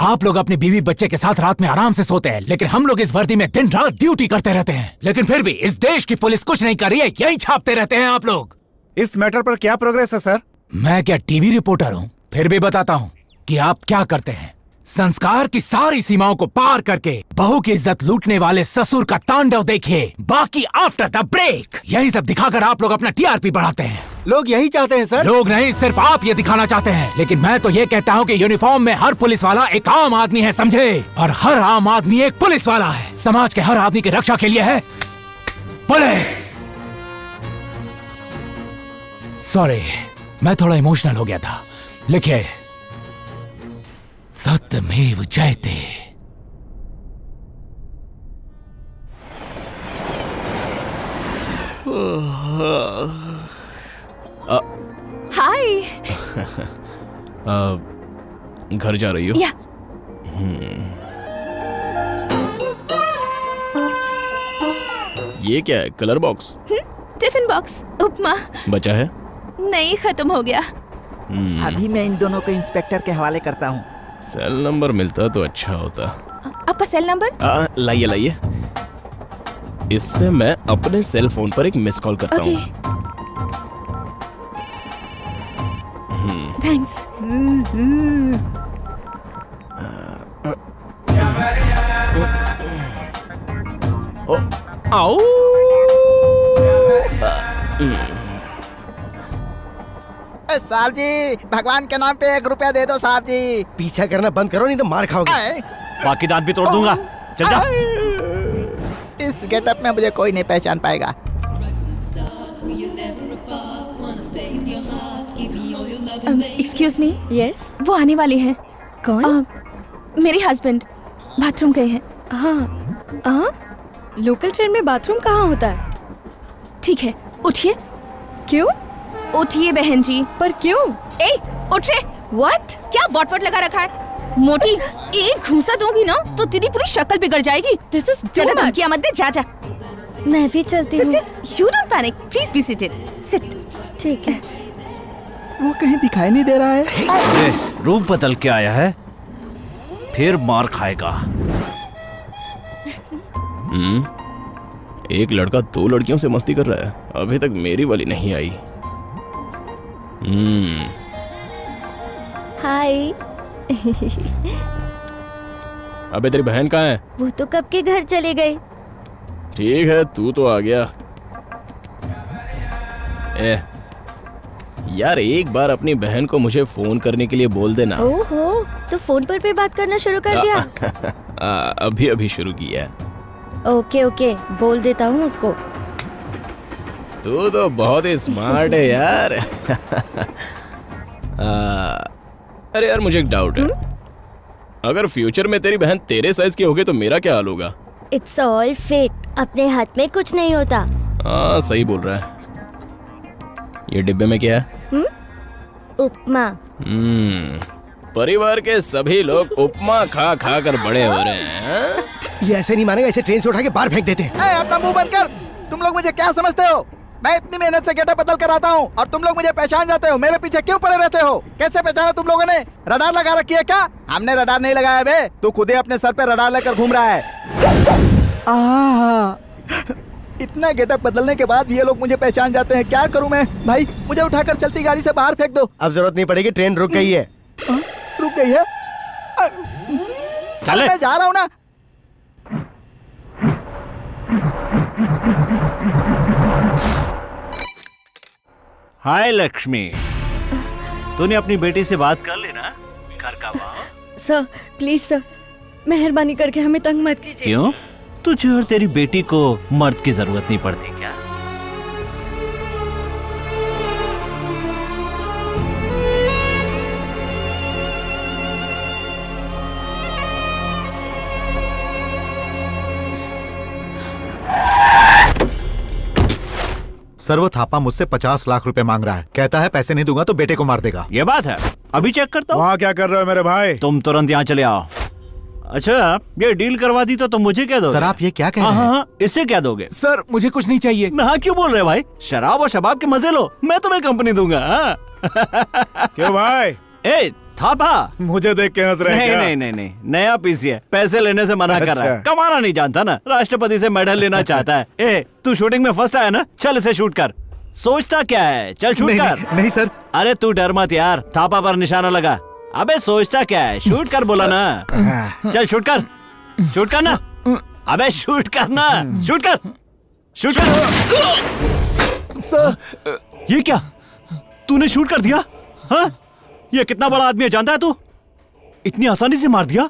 आप लोग अपनी बीवी बच्चे के साथ रात में आराम से सोते हैं, लेकिन हम लोग इस वर्दी में दिन रात ड्यूटी करते रहते हैं। लेकिन फिर भी इस देश की पुलिस कुछ नहीं कर रही है, यही छापते रहते हैं आप लोग। इस मैटर पर क्या प्रोग्रेस है सर? मैं क्या टीवी रिपोर्टर हूँ? फिर भी बताता हूँ कि आप क्या करते हैं। संस्कार की सारी सीमाओं को पार करके बहू की इज्जत लूटने वाले ससुर का तांडव देखिए। बाकी आफ्टर द ब्रेक। यही सब दिखाकर आप लोग अपना टीआरपी बढ़ाते हैं। लोग यही चाहते हैं सर। लोग नहीं, सिर्फ आप ये दिखाना चाहते हैं। लेकिन मैं तो ये कहता हूँ कि यूनिफॉर्म में हर पुलिस वाला एक आम आदमी है, समझे? और हर आम आदमी एक पुलिस वाला है। समाज के हर आदमी की रक्षा के लिए है पुलिस। सॉरी, मैं थोड़ा इमोशनल हो गया था। लिखिए, सत्यमेव जयते। हाय। घर जा रही हो? या ये क्या है? Colour box? टिफिन बॉक्स, उपमा। बचा है? नहीं, खत्म हो गया। अभी मैं इन दोनों को इंस्पेक्टर के हवाले करता हूँ। सेल नंबर मिलता तो अच्छा होता। आपका सेल नंबर? लाइए लाइए, इससे मैं अपने सेल फोन पर एक मिस कॉल करता ओके, हूँ। थैंक्स। आओ। साहब जी, भगवान के नाम पे 1 रुपया दे दो साहब जी। पीछा करना बंद करो नहीं तो मार खाओगे। बाकी दांत भी तोड़ दूंगा। चल जा। इस गेटअप में मुझे कोई नहीं पहचान पाएगा। Excuse me. यस। वो आने वाले हैं। कौन? मेरे हस्बैंड बाथरूम गए हैं। हाँ, लोकल ट्रेन में बाथरूम कहाँ होता है? ठीक है, उठिए। क्यों? उठिए बहन जी। पर क्यों? ए, उठ रे। व्हाट? क्या वॉट लगा रखा है? मोटी, एक घूंसा दूंगी ना तो तेरी पूरी शक्ल बिगड़ जाएगी। दिस इज ज्यादा धमकियां मत दे, जा जा। मैं भी चलती हूँ। Sister, you don't panic, please be seated. Sit. ठीक है। वो कहीं दिखाई नहीं दे रहा है। रूप बदल के आया है, फिर मार खाएगा। एक लड़का 2 लड़कियों से मस्ती कर रहा है, अभी तक मेरी वाली नहीं आई। हाय। अबे तेरी बहन कहाँ है? वो तो कब के घर चले गए। ठीक है, तू तो आ गया। यार, एक बार अपनी बहन को मुझे फोन करने के लिए बोल देना। ओहो, तो फोन पर बात करना शुरू कर दिया। अभी अभी शुरू किया है। ओके ओके, बोल देता हूँ उसको। तू तो बहुत ही स्मार्ट है यार। अरे यार, मुझे एक डाउट है। अगर फ्यूचर में तेरी बहन तेरे साइज की होगी तो मेरा क्या हाल होगा? इट्स ऑल फेट, अपने हाथ में कुछ नहीं होता। हाँ, सही बोल रहा है। ये डिब्बे में क्या है? उपमा। परिवार के सभी लोग उपमा खा खा कर बड़े हो रहे हैं। ये ऐसे नहीं मानेगा, इसे ट्रेन से उठा के बाहर फेंक देते हैं। अपना मुंह बंद कर। तुम लोग मुझे क्या समझते हो? मैं इतनी मेहनत से गेटअप बदल कर आता हूँ और तुम लोग मुझे पहचान जाते हो। मेरे पीछे क्यों पड़े रहते हो? कैसे पहचाना तुम लोगों ने? रडार लगा रखी है क्या? हमने रडार नहीं लगाया बे, तू खुद ही अपने सर पे रडार लेकर घूम रहा है। इतना गेटअप बदलने के बाद ये लोग मुझे पहचान जाते हैं। क्या करूं मैं? भाई, मुझे उठाकर चलती गाड़ी से बाहर फेंक दो। अब जरूरत नहीं पड़ेगी, ट्रेन रुक गई है। रुक गई है? चले। मैं जा रहा हूँ ना। हाय लक्ष्मी, तूने अपनी बेटी से बात कर लेना। घर का सर, प्लीज सर, मेहरबानी करके हमें तंग मत कीजिए। क्यों? तुझे और तेरी बेटी को मर्द की जरूरत नहीं पड़ती क्या? सर, वो थापा मुझसे 50 लाख रुपए मांग रहा है। कहता है पैसे नहीं दूंगा तो बेटे को मार देगा। ये बात है, अभी चेक करता हूँ। वहाँ क्या कर रहे हो मेरे भाई? तुम तुरंत यहाँ चले आओ। अच्छा, ये डील करवा दी तो तुम मुझे क्या दोगे? सर, आप ये क्या कह रहे हैं? हाँ, इससे क्या दोगे? सर, मुझे कुछ नहीं चाहिए। हाँ, क्यों बोल रहे हो भाई? शराब और शबाब के मजे लो, मैं तुम्हें कंपनी दूंगा। क्यों भाई? ए थापा, मुझे देख के हंस रहे हैं क्या? नहीं, नया पीसी है, पैसे लेने से मना कर रहा है। कमाना नहीं जानता ना, राष्ट्रपति से मेडल लेना चाहता है। ए, तू शूटिंग में फर्स्ट आया ना, चल इसे शूट कर। सोचता क्या है, चल शूट कर। नहीं सर। अरे तू डर मत यार, थापा पर निशाना लगा। अबे सोचता क्या है, शूट कर बोला ना। चल शूट कर, शूट कर ना। अबे शूट करना, शूट कर, शूट कर। सर, ये क्या, तूने शूट कर दिया? हाँ, ये कितना बड़ा आदमी है जानता है तू? इतनी आसानी से मार दिया?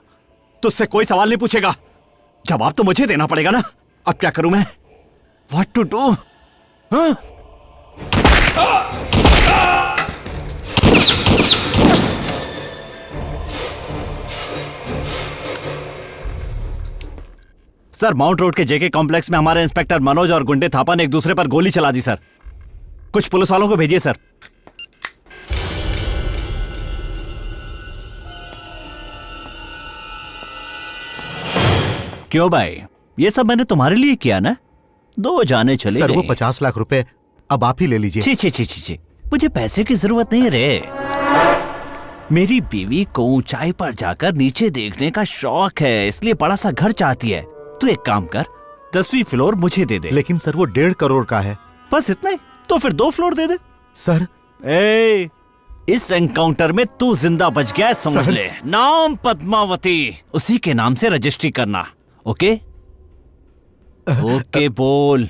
तुझसे कोई सवाल नहीं पूछेगा, जवाब तो मुझे देना पड़ेगा ना। अब क्या करूं मैं? What to do? हाँ? सर, माउंट रोड के जेके कॉम्प्लेक्स में हमारे इंस्पेक्टर मनोज और गुंडे थापा ने एक दूसरे पर गोली चला दी सर। कुछ पुलिस वालों को भेजिए सर। क्यों भाई, ये सब मैंने तुम्हारे लिए किया ना? 2 जाने चले सर, वो गए। 50 लाख रुपए अब आप ही ले लीजिए। छी छी छी छी छी, मुझे पैसे की जरूरत नहीं रे। मेरी बीवी को ऊंचाई पर जाकर नीचे देखने का शौक है, इसलिए बड़ा सा घर चाहती है। तू एक काम कर, 10वीं फ्लोर मुझे दे दे। लेकिन सर वो 1.5 करोड़ का है। बस इतना ही? तो फिर 2 फ्लोर दे दे। सर इस एनकाउंटर में तू जिंदा बच गया है, समझ ले। नाम पद्मावती, उसी के नाम से रजिस्ट्री करना। ओके ओके बोल।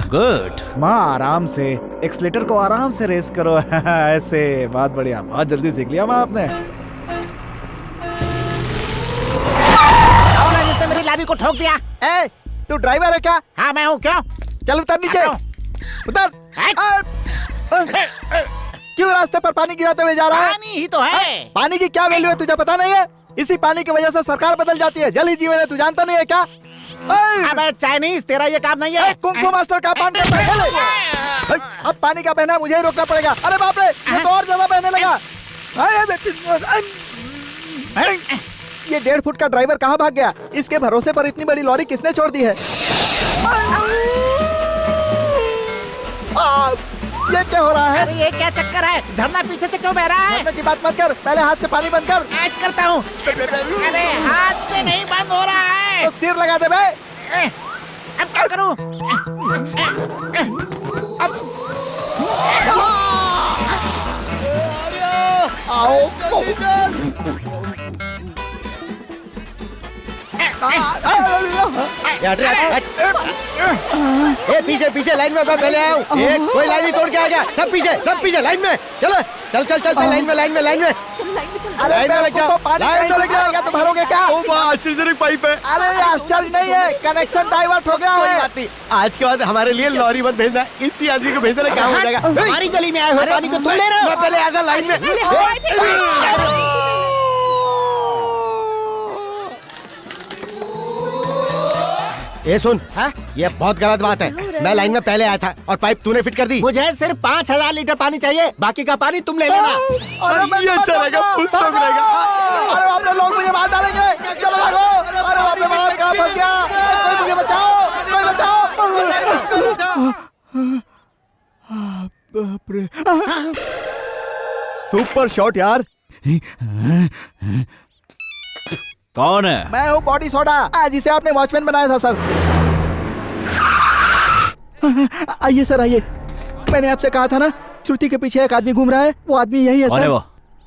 गुड। माँ आराम से, एक्सलेटर को आराम से रेस करो। ऐसे, बहुत बढ़िया, बहुत जल्दी सीख लिया माँ आपने। जिसने मेरी लारी को ठोक दिया। ए, तू ड्राइवर है क्या? हाँ मैं हूँ, क्यों? चल उतर नीचे, उतर। क्यों रास्ते पर पानी गिराते हुए जा रहा है? पानी ही तो है। पानी की क्या वैल्यू है तुझे पता नहीं है? इसी पानी की वजह से सरकार बदल जाती है। जल ही जीवन है, तू जानता नहीं है क्या? अबे चाइनीज, तेरा ये काम नहीं है। कुंग-फू मास्टर का पान करता है। अब पानी का बहना मुझे ही रोकना पड़ेगा। अरे बाप रे, ये तो और ज्यादा बहने लगा। ये 1.5 फुट का ड्राइवर कहाँ भाग गया? इसके भरोसे पर इतनी बड़ी लॉरी किसने छोड़ दी है? ये क्या हो रहा है? अरे ये क्या चक्कर है? झरना पीछे से क्यों बह रहा है? झरने की बात मत कर, पहले हाथ से पानी बंद कर। आज करता हूँ। अरे हाथ से नहीं बंद हो रहा है। तो सिर लगा दे बे। अब क्या करूँ? पीछे पीछे लाइन में, मैं पहले आया हूँ। कोई लाइन नहीं तोड़ के आ गया। सब पीछे लाइन में। चल चल चल चल लाइन में। अरे लाइन में लग जाओ। पानी लग जाएगा तो भरोगे क्या? आश्चर्यजनक पाइप है। अरे आश्चर्य नहीं है, कनेक्शन डाइवर्ट हो गया है। आज के बाद हमारे लिए लॉरी मत भेजना, इसी आदमी को भेजना काम हो जाएगा। हमारी गली में आए हुए पानी को तुम ले रहे हो? मैं पहले आया था लाइन में। ये सुन, ये बहुत गलत बात है। मैं लाइन में पहले आया था और पाइप तूने फिट कर दी। मुझे सिर्फ 5000 लीटर पानी चाहिए, बाकी का पानी तुम ले लेना। ये अच्छा रहेगा, फुल स्टॉक रहेगा। अरे बाप रे, लोग मुझे मार डालेंगे। चलो भागो। अरे बाप रे बाप, कहाँ फंस गया? कोई मुझे बचाओ, कोई बचाओ। बाप रे, सुपर शॉट यार। कौन है? मैं हूँ बॉडी सोडा, जिसे आपने वॉचमैन बनाया था सर। आइए सर, आइए। मैंने आपसे कहा था ना, श्रुति के पीछे एक आदमी घूम रहा है। वो आदमी यही है सर।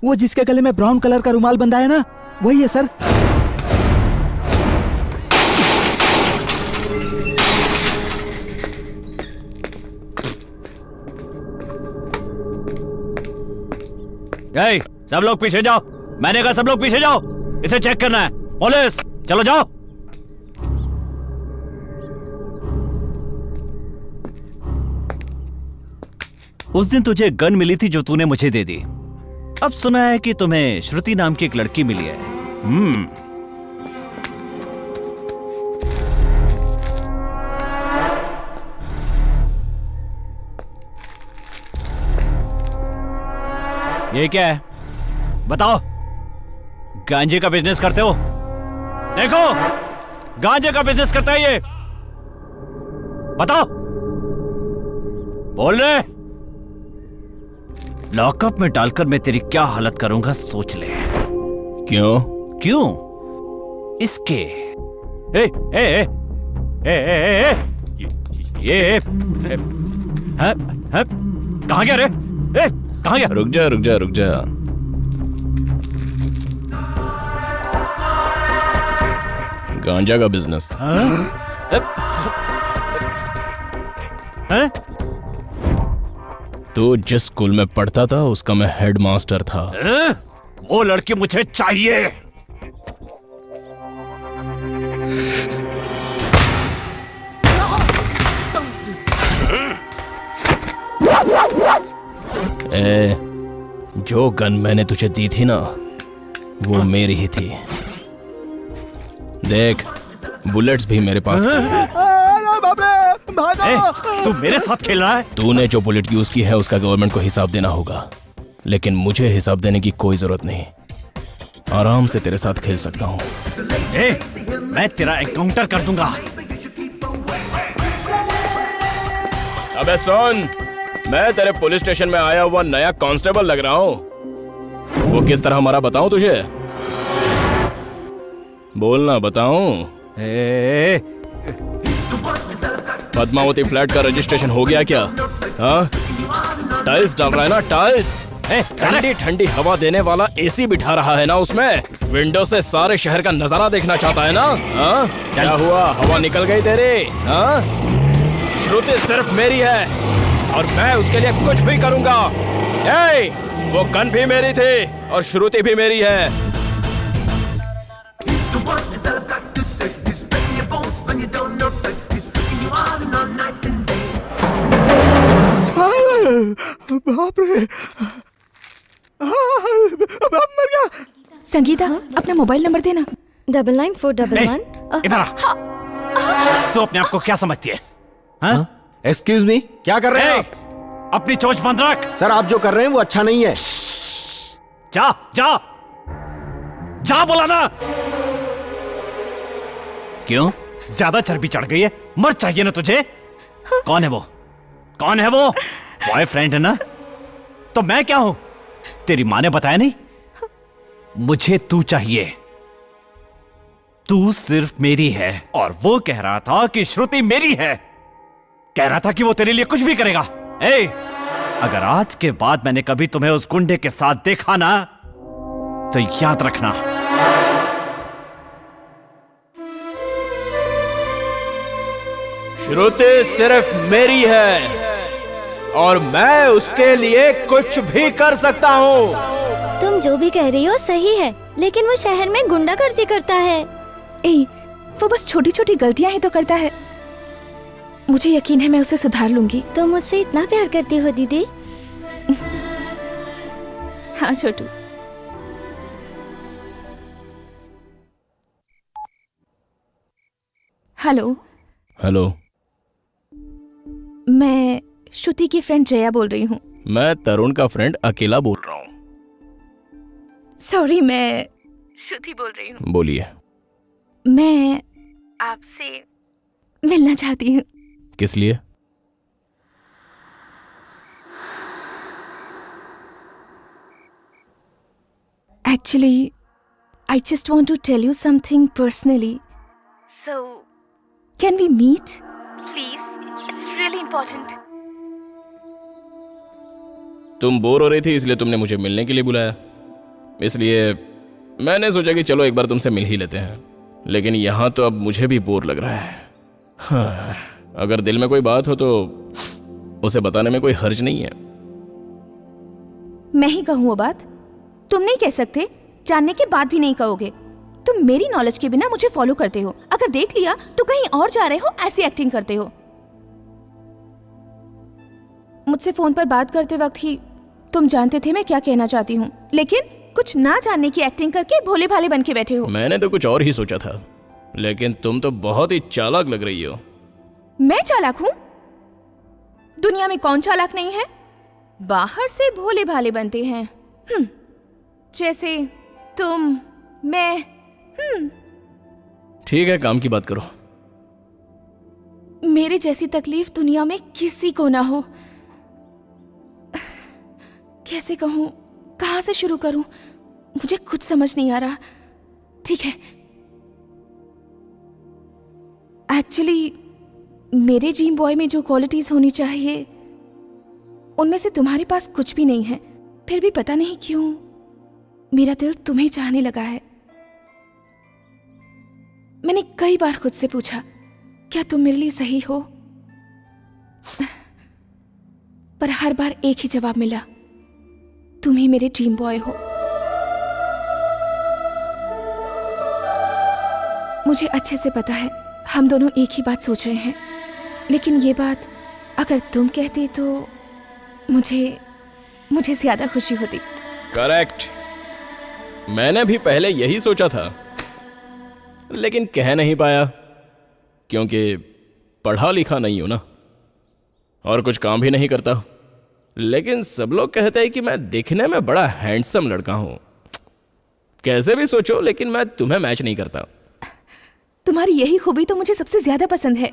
वो जिसके गले में ब्राउन कलर का रुमाल बंधा है ना, वही है सर। सब लोग पीछे जाओ। मैंने कहा सब लोग पीछे जाओ, इसे चेक करना है। पुलिस, चलो जाओ। उस दिन तुझे गन मिली थी जो तूने मुझे दे दी। अब सुना है कि तुम्हें श्रुति नाम की एक लड़की मिली है। ये क्या है बताओ? गांजे का बिजनेस करते हो? देखो, गांजे का बिजनेस करता है ये। बताओ, बोल रहे। लॉकअप में डालकर मैं तेरी क्या हालत करूंगा सोच ले। क्यों? क्यों? इसके ए ए ए ए ए ए ये कहाँ गया रे? कहाँ गया? रुक जा। गांजा का बिजनेस। तो जिस स्कूल में पढ़ता था उसका मैं हेडमास्टर था। वो लड़की मुझे चाहिए। जो गन मैंने तुझे दी थी ना, वो मेरी ही थी। देख, बुलेट्स भी मेरे पास हैं। अरे बाप रे, भागो। तू मेरे साथ खेल रहा है? तूने जो बुलेट यूज की है उसका गवर्नमेंट को हिसाब देना होगा, लेकिन मुझे हिसाब देने की कोई जरूरत नहीं। आराम से तेरे साथ खेल सकता हूँ। मैं तेरा एनकाउंटर कर दूंगा। अबे सुन, मैं तेरे पुलिस स्टेशन में आया हुआ नया कांस्टेबल लग रहा हूँ। वो किस तरह मरा बताऊं तुझे? बोलना, बताऊं? पद्मावती फ्लैट का रजिस्ट्रेशन हो गया क्या? हाँ? टाइल्स डाल रहा है ना, टाइल्स? ठंडी ठंडी हवा देने वाला एसी बिठा रहा है ना उसमें? विंडो से सारे शहर का नजारा देखना चाहता है ना? हाँ? क्या हुआ, हवा निकल गई तेरी? हाँ? श्रुति सिर्फ मेरी है और मैं उसके लिए कुछ भी करूंगा। वो गन भी मेरी थी और श्रुति भी मेरी है। बाप रे, मर गया। संगीता, अपना मोबाइल नंबर देना। 994111। इधर आ। तू अपने आप को क्या समझती है? एक्सक्यूज मी, क्या कर रहे हैं आप? अपनी चोंच बंद रख। सर, आप जो कर रहे हैं वो अच्छा नहीं है। जा जा जा, बोला ना। क्यों, ज्यादा चर्बी चढ़ गई है? मर चाहिए ना तुझे? कौन है वो? कौन है वो? बॉयफ्रेंड है ना? तो मैं क्या हूं? तेरी माँ ने बताया नहीं? मुझे तू चाहिए। तू सिर्फ मेरी है। और वो कह रहा था कि श्रुति मेरी है। कह रहा था कि वो तेरे लिए कुछ भी करेगा। अगर आज के बाद मैंने कभी तुम्हें उस गुंडे के साथ देखा ना, तो याद रखना, श्रुति सिर्फ मेरी है और मैं उसके लिए कुछ भी कर सकता हूँ। तुम जो भी कह रही हो सही है, लेकिन वो शहर में गुंडागर्दी करता है। वो बस छोटी छोटी गलतियां ही तो करता है। मुझे यकीन है मैं उसे सुधार लूंगी। तुम मुझसे इतना प्यार करती हो दीदी? हाँ छोटू। हेलो। हेलो, मैं श्रुति की फ्रेंड जया बोल रही हूँ। मैं तरुण का फ्रेंड अकेला बोल रहा हूँ। सॉरी, मैं श्रुति बोल रही हूँ। बोलिए। मैं आपसे मिलना चाहती हूँ। किस लिए? Actually, I just want to tell you something personally. So, can we meet? Please, it's really important. तुम बोर हो रही थी इसलिए तुमने मुझे मिलने के लिए बुलाया। इसलिए मैंने सोचा कि चलो एक बार तुमसे मिल ही लेते हैं। लेकिन यहाँ तो अब मुझे भी बोर लग रहा है। हाँ, अगर दिल में कोई बात हो तो उसे बताने में कोई हर्ज नहीं है। मैं ही कहूँ वो बात? तुम नहीं कह सकते, जानने के बाद भी नहीं कहोगे। तुम मेरी नॉलेज के बिना मुझे फॉलो करते हो। अगर देख लिया तो कहीं और जा रहे हो, ऐसी एक्टिंग करते हो। मुझसे फोन पर बात करते वक्त ही तुम जानते थे मैं क्या कहना चाहती हूँ, लेकिन कुछ ना जानने की एक्टिंग करके भोले भाले बन के बैठे हो। मैंने तो कुछ और ही सोचा था, लेकिन तुम तो बहुत ही चालाक लग रही हो। मैं चालाक हूँ? दुनिया में कौन चालाक नहीं है? बाहर से भोले भाले बनते हैं। जैसे तुम, मैं। ठीक है, काम की बात करो। मेरी जैसी तकलीफ दुनिया में किसी को ना हो। कैसे कहूं, कहां से शुरू करूं, मुझे कुछ समझ नहीं आ रहा। ठीक है, एक्चुअली मेरे ड्रीम बॉय में जो क्वालिटीज होनी चाहिए उनमें से तुम्हारे पास कुछ भी नहीं है। फिर भी पता नहीं क्यों मेरा दिल तुम्हें चाहने लगा है। मैंने कई बार खुद से पूछा, क्या तुम मेरे लिए सही हो? पर हर बार एक ही जवाब मिला, तुम ही मेरे ड्रीम बॉय हो। मुझे अच्छे से पता है हम दोनों एक ही बात सोच रहे हैं, लेकिन ये बात अगर तुम कहते तो मुझे ज्यादा खुशी होती। करेक्ट, मैंने भी पहले यही सोचा था, लेकिन कह नहीं पाया। क्योंकि पढ़ा लिखा नहीं हूं ना, और कुछ काम भी नहीं करता। लेकिन सब लोग कहते हैं कि मैं दिखने में बड़ा हैंडसम लड़का हूं। कैसे भी सोचो, लेकिन मैं तुम्हें मैच नहीं करता। तुम्हारी यही खूबी तो मुझे सबसे ज्यादा पसंद है।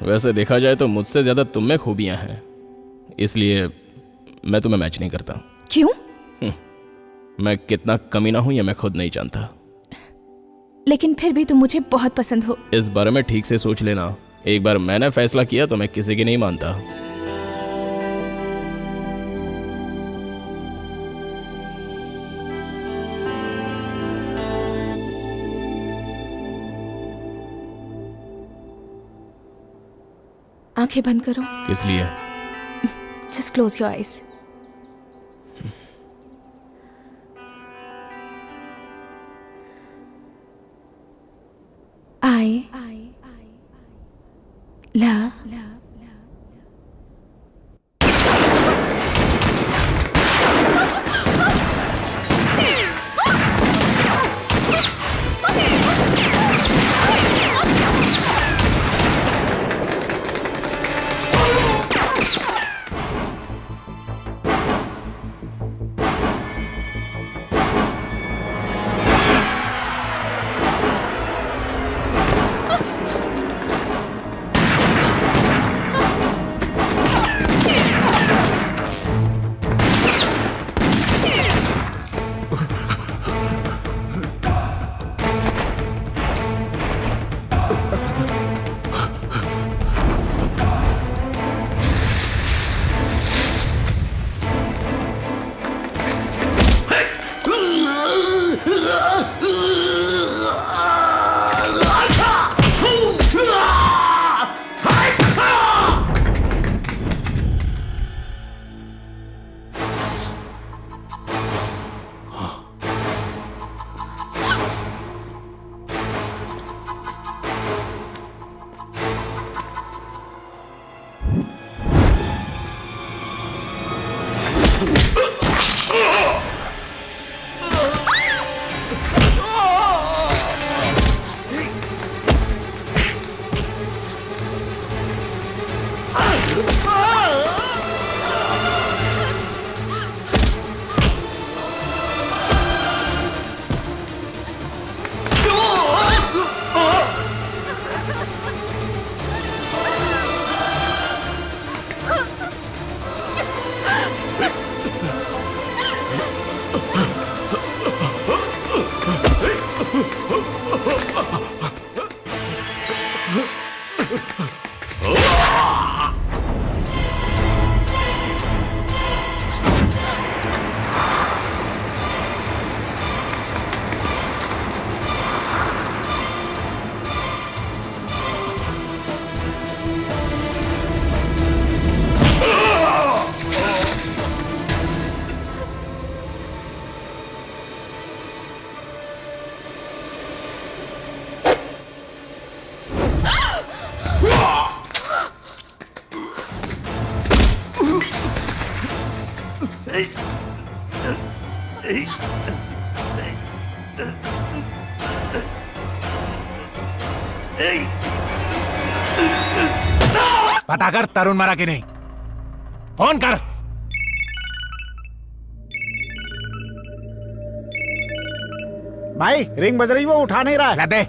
वैसे देखा जाए तो मुझसे ज्यादा तुम में खूबियां हैं, इसलिए मैं तुम्हें मैच नहीं करता। क्यों? मैं कितना कमीना हूं ये मैं खुद नहीं जानता। लेकिन फिर भी तुम मुझे बहुत पसंद हो। इस बारे में ठीक से सोच लेना। एक बार मैंने फैसला किया तो मैं किसी की नहीं मानता। आंखें बंद करो। किस लिए? Just close your eyes. I love पता कर तरुण मरा कि नहीं। फोन कर। भाई रिंग बज रही, वो उठा नहीं रहा है। दे।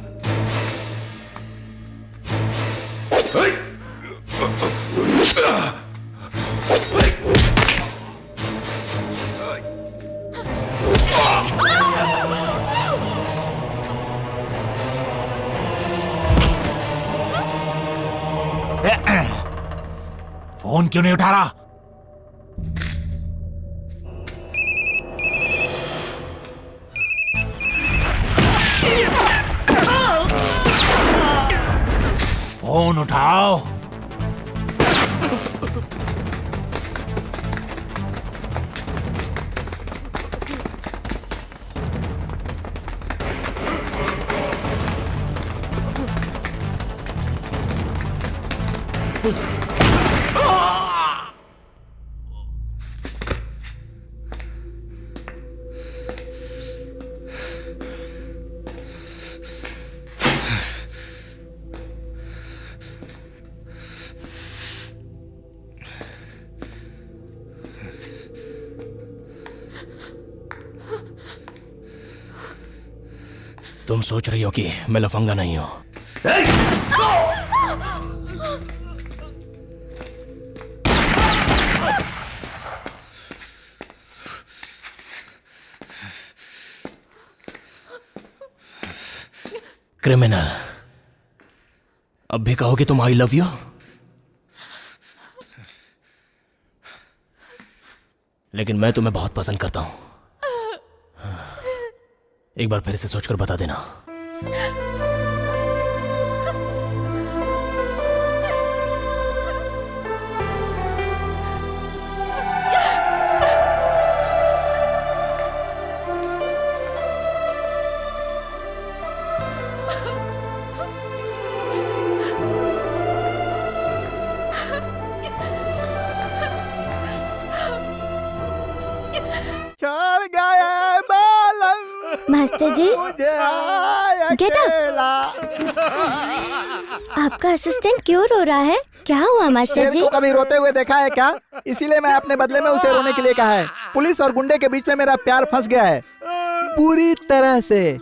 फोन क्यों नहीं उठा रहा? फोन उठाओ। तुम सोच रही हो कि मैं लफंगा नहीं हूं। क्रिमिनल, अब भी कहोगे तुम आई लव यू? लेकिन मैं तुम्हें बहुत पसंद करता हूं। एक बार फिर से सोचकर बता देना। चढ़ गए बालम मास्टर जी, मुझे आया Get up. अकेला। आपका असिस्टेंट क्यों रो रहा है? क्या हुआ मास्टर तेरे जी? को कभी रोते हुए देखा है क्या? इसीलिए मैं अपने बदले में उसे रोने के लिए कहा है। पुलिस और गुंडे के बीच में मेरा प्यार फंस गया है पूरी तरह से।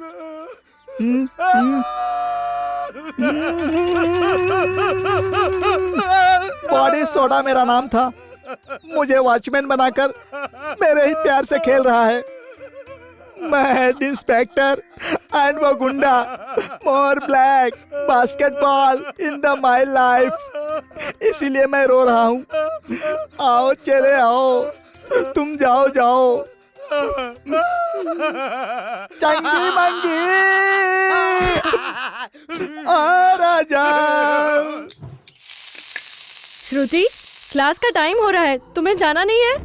बॉडी सोडा मेरा नाम था। मुझे वॉचमैन बनाकर मेरे ही प्यार से खेल रहा है। मैं हेड इंस्पेक्टर एंड वो गुंडा। More black basketball in the my life. इसीलिए मैं रो रहा हूँ। आओ चले आओ, तुम जाओ जाओ। चंगी मंगी आ राजा। श्रुति, क्लास का टाइम हो रहा है, तुम्हें जाना नहीं है?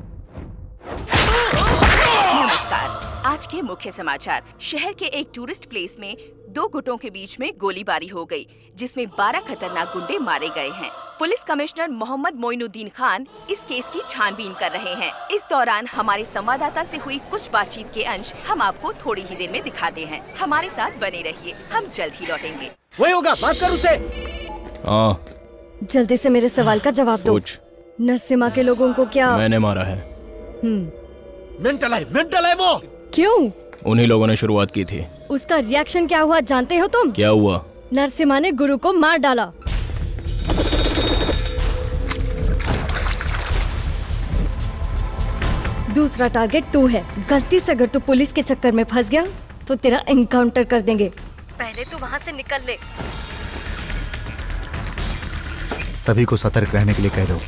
नमस्कार। आज के मुख्य समाचार। शहर के एक टूरिस्ट प्लेस में दो गुटों के बीच में गोलीबारी हो गई, जिसमें 12 खतरनाक गुंडे मारे गए हैं। पुलिस कमिश्नर मोहम्मद मोइनुद्दीन खान इस केस की छानबीन कर रहे हैं। इस दौरान हमारे संवाददाता से हुई कुछ बातचीत के अंश हम आपको थोड़ी ही देर में दिखाते हैं। हमारे साथ बने रहिए, हम जल्द ही लौटेंगे। वही होगा, बात कर उसे। हाँ, जल्दी से मेरे सवाल का जवाब दो। कुछ नरसिम्हा के लोगों को क्या? मैंने मारा है। मेंटल है वो। क्यों? उन्हीं लोगों ने शुरुआत की थी। उसका रिएक्शन क्या हुआ जानते हो तुम? क्या हुआ? नरसिम्हा ने गुरु को मार डाला। दूसरा टारगेट तू है। गलती से अगर तू पुलिस के चक्कर में फंस गया तो तेरा एनकाउंटर कर देंगे। पहले तू वहाँ से निकल ले। सभी को सतर्क रहने के लिए कह दो।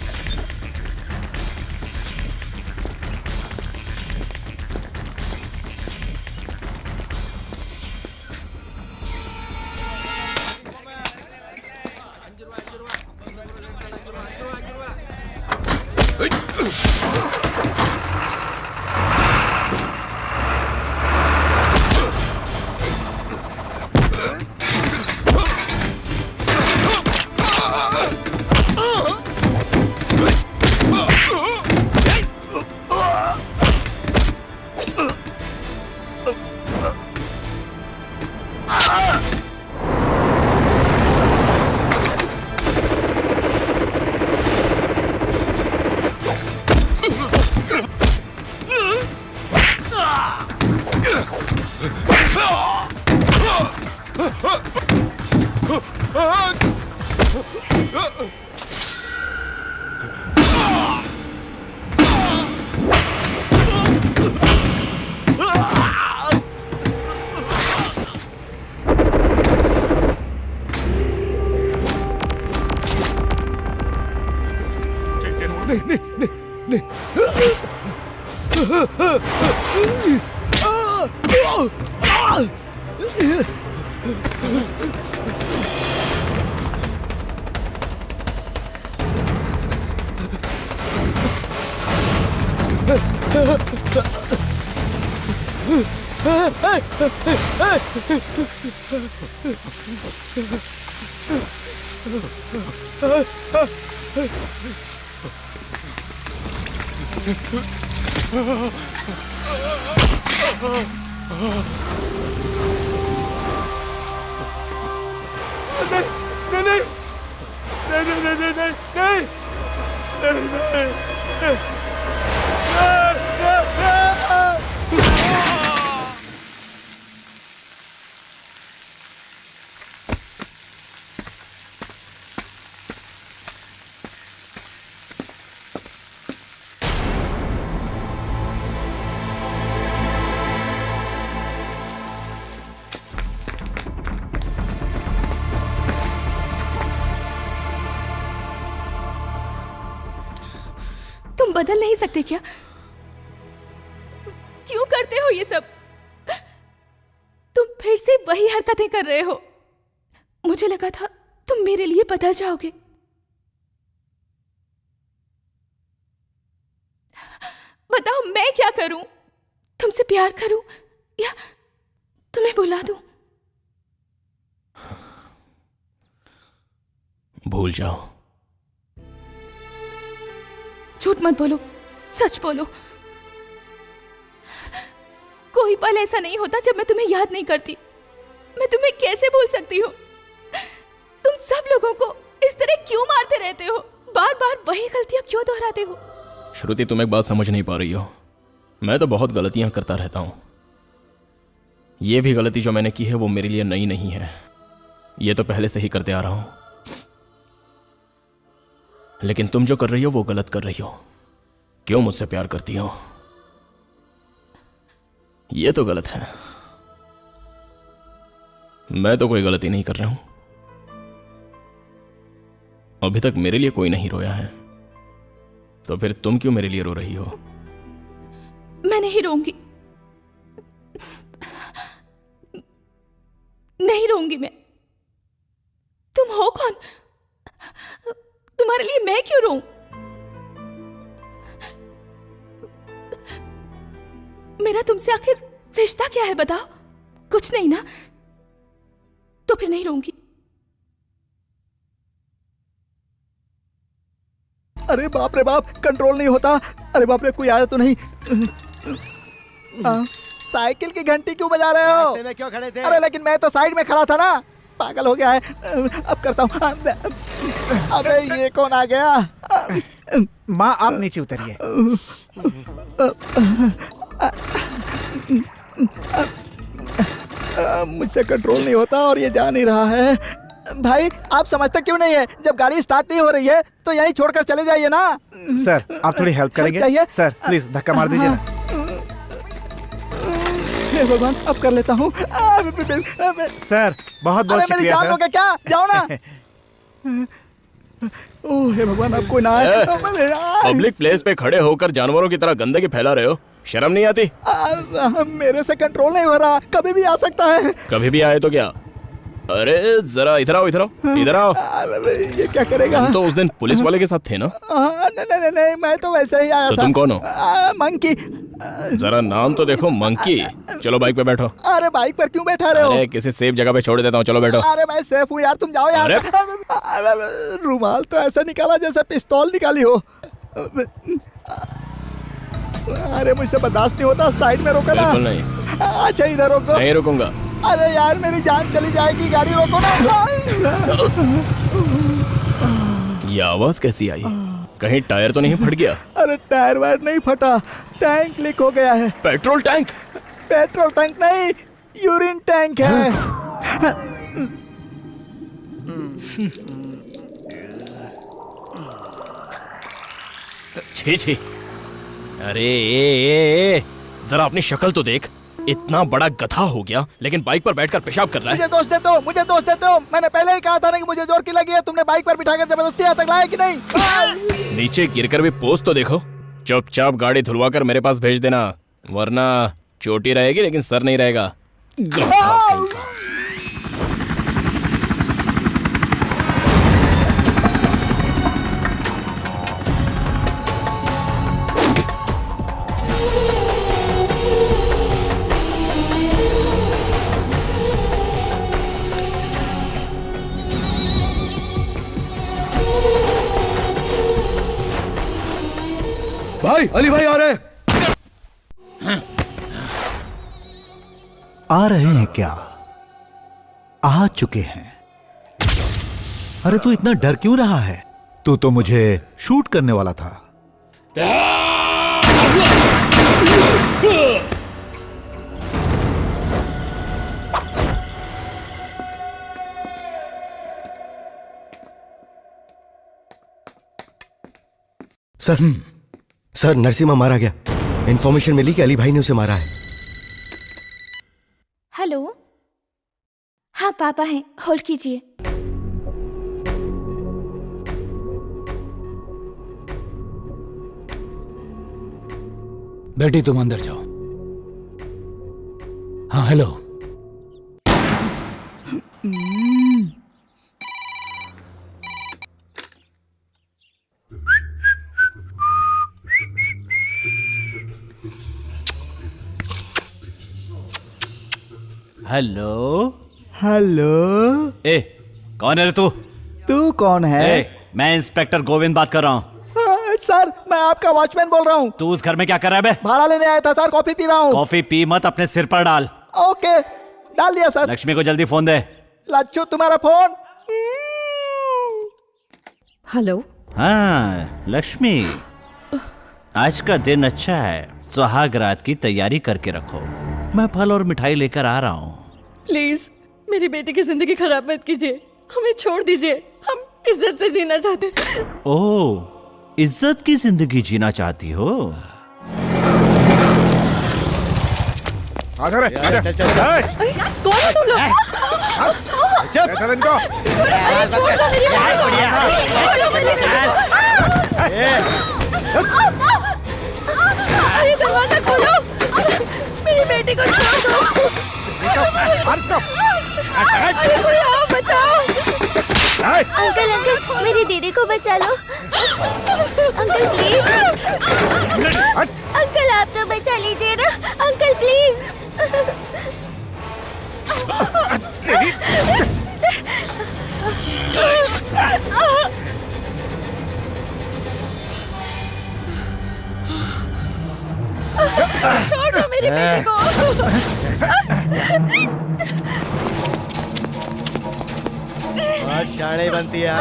बदल नहीं सकते क्या? क्यों करते हो ये सब? तुम फिर से वही हरकतें कर रहे हो। मुझे लगा था तुम मेरे लिए बदल जाओगे। बताओ मैं क्या करूं? तुमसे प्यार करूं या तुम्हें बुला दूं? भूल जाओ। झूठ मत बोलो, सच बोलो। कोई पल ऐसा नहीं होता जब मैं तुम्हें याद नहीं करती। मैं तुम्हें कैसे भूल सकती हूँ? तुम सब लोगों को इस तरह क्यों मारते रहते हो? बार बार वही गलतियां क्यों दोहराते हो? श्रुति, तुम एक बात समझ नहीं पा रही हो। मैं तो बहुत गलतियां करता रहता हूं। यह भी गलती जो मैंने की है वो मेरे लिए नई नहीं है। ये तो पहले से ही करते आ रहा हूं। लेकिन तुम जो कर रही हो वो गलत कर रही हो। क्यों मुझसे प्यार करती हो? ये तो गलत है। मैं तो कोई गलती नहीं कर रहा हूं। अभी तक मेरे लिए कोई नहीं रोया है, तो फिर तुम क्यों मेरे लिए रो रही हो? मैं नहीं रोऊंगी, नहीं रोऊंगी मैं। तुम हो कौन? तुम्हारे लिए मैं क्यों रोऊं? मेरा तुमसे आखिर रिश्ता क्या है बताओ? कुछ नहीं ना? तो फिर नहीं रोऊंगी। अरे बाप रे बाप, कंट्रोल नहीं होता। अरे बाप रे, कोई आया तो नहीं? साइकिल की घंटी क्यों बजा रहे हो? रास्ते में क्यों खड़े थे? अरे लेकिन मैं तो साइड में खड़ा था ना। पागल हो गया है। अब करता हूँ। अबे ये कौन आ गया? माँ आप नीचे उतरिए। मुझसे कंट्रोल नहीं होता और ये जा नहीं रहा है। भाई आप समझते क्यों नहीं है? जब गाड़ी स्टार्ट नहीं हो रही है तो यहीं छोड़कर चले जाइए ना। सर आप थोड़ी हेल्प करेंगे? चाहिए? सर प्लीज धक्का मार दीजिए ना। हे भगवान, अब कर लेता हूँ। सर बहुत बहुत मेरी शुक्रिया जान सर। लोगे क्या? जाओ ना। ओह हे भगवान, अब कोई ना आए। पब्लिक प्लेस पे खड़े होकर जानवरों की तरह गंदगी फैला रहे हो। शर्म नहीं आती? मेरे से कंट्रोल नहीं हो रहा। कभी भी आ सकता है। कभी भी आए तो क्या? अरे जरा इधर आओ, इधर आओ, इधर आओ। ये क्या करेगा? तुम तो उस दिन पुलिस वाले के साथ थे ना? नहीं नहीं, मैं तो वैसे ही आया तो था। तुम कौन हो? मंकी। जरा नाम तो देखो, मंकी। चलो बाइक पे बैठो। अरे बाइक पर क्यों बैठा रहे हो? अरे किसी सेफ जगह पे छोड़ देता हूँ, चलो बैठो। अरे मैं सेफ हूँ यार, तुम जाओ यार। अरे रुमाल तो ऐसा निकाला जैसे पिस्तौल निकाली हो। अरे मुझसे बर्दाश्त नहीं होता। साइड में रोको ना। बिल्कुल नहीं। अच्छा इधर रोको। नहीं रुकूंगा। अरे यार मेरी जान चली जाएगी, गाड़ी रोको ना। ये आवाज कैसी आई? कहीं टायर तो नहीं फट गया? अरे टायर वायर नहीं फटा, टैंक लीक हो गया है। Petrol tank? पेट्रोल टैंक नहीं, यूरिन टैंक है। छी छी। अरे ए, जरा अपनी शक्ल तो देख। इतना बड़ा गधा हो गया लेकिन बाइक पर बैठकर पेशाब कर रहा है। मुझे दोष देते हो, मुझे दोष देते हो। मैंने पहले ही कहा था ना कि मुझे जोर की लगी है। तुमने बाइक पर बिठाकर जबरदस्ती यहाँ तक लाया कि नहीं? नीचे गिरकर भी पोज तो देखो। चुपचाप गाड़ी धुलवाकर मेरे पास भेज देना, वरना चोटी रहेगी लेकिन सर नहीं रहेगा। गधा कहीं का। भाई अली भाई आ रहे हैं। आ रहे हैं क्या? आ चुके हैं। अरे तू इतना डर क्यों रहा है? तू तो मुझे शूट करने वाला था। सर नरसिम्हा मारा गया। इंफॉर्मेशन मिली कि अली भाई ने उसे मारा है। हेलो, हाँ पापा हैं, होल्ड कीजिए। बेटी तुम अंदर जाओ। हाँ हेलो। हेलो। हेलो। ए, कौन है रे तू? तू कौन है? मैं इंस्पेक्टर गोविंद बात कर रहा हूँ। सर मैं आपका वॉचमैन बोल रहा हूँ। तू उस घर में क्या कर रहा है बे? भाड़ा लेने आया था सर, कॉफी पी रहा हूँ। कॉफी पी मत, अपने सिर पर डाल। ओके, डाल दिया सर। लक्ष्मी को जल्दी फोन दे। लच्छू तुम्हारा फोन। हेलो। हाँ लक्ष्मी, आज का दिन अच्छा है, सुहाग रात की तैयारी करके रखो। मैं फल और मिठाई लेकर आ रहा हूँ। प्लीज मेरी बेटी की जिंदगी खराब मत कीजिए, हमें छोड़ दीजिए, हम इज्जत से जीना चाहते हैं। ओह, इज्जत की जिंदगी जीना चाहती हो? आजा रे, आजा। कौन है तुम लोग? चल इनको। अरे छोड़ दो मेरी बेटी को। छोड़ो मेरी बेटी को। अरे दरवाजा खोलो, मेरी बेटी को छोड़ दो। अरे कोई आओ, बचाओ। अंकल अंकल मेरी दीदी को बचा लो। Uncle please. अंकल आप तो बचा लीजिए ना, अंकल प्लीज। छोड़ दो मेरी बेटी को। शाणे बनती है।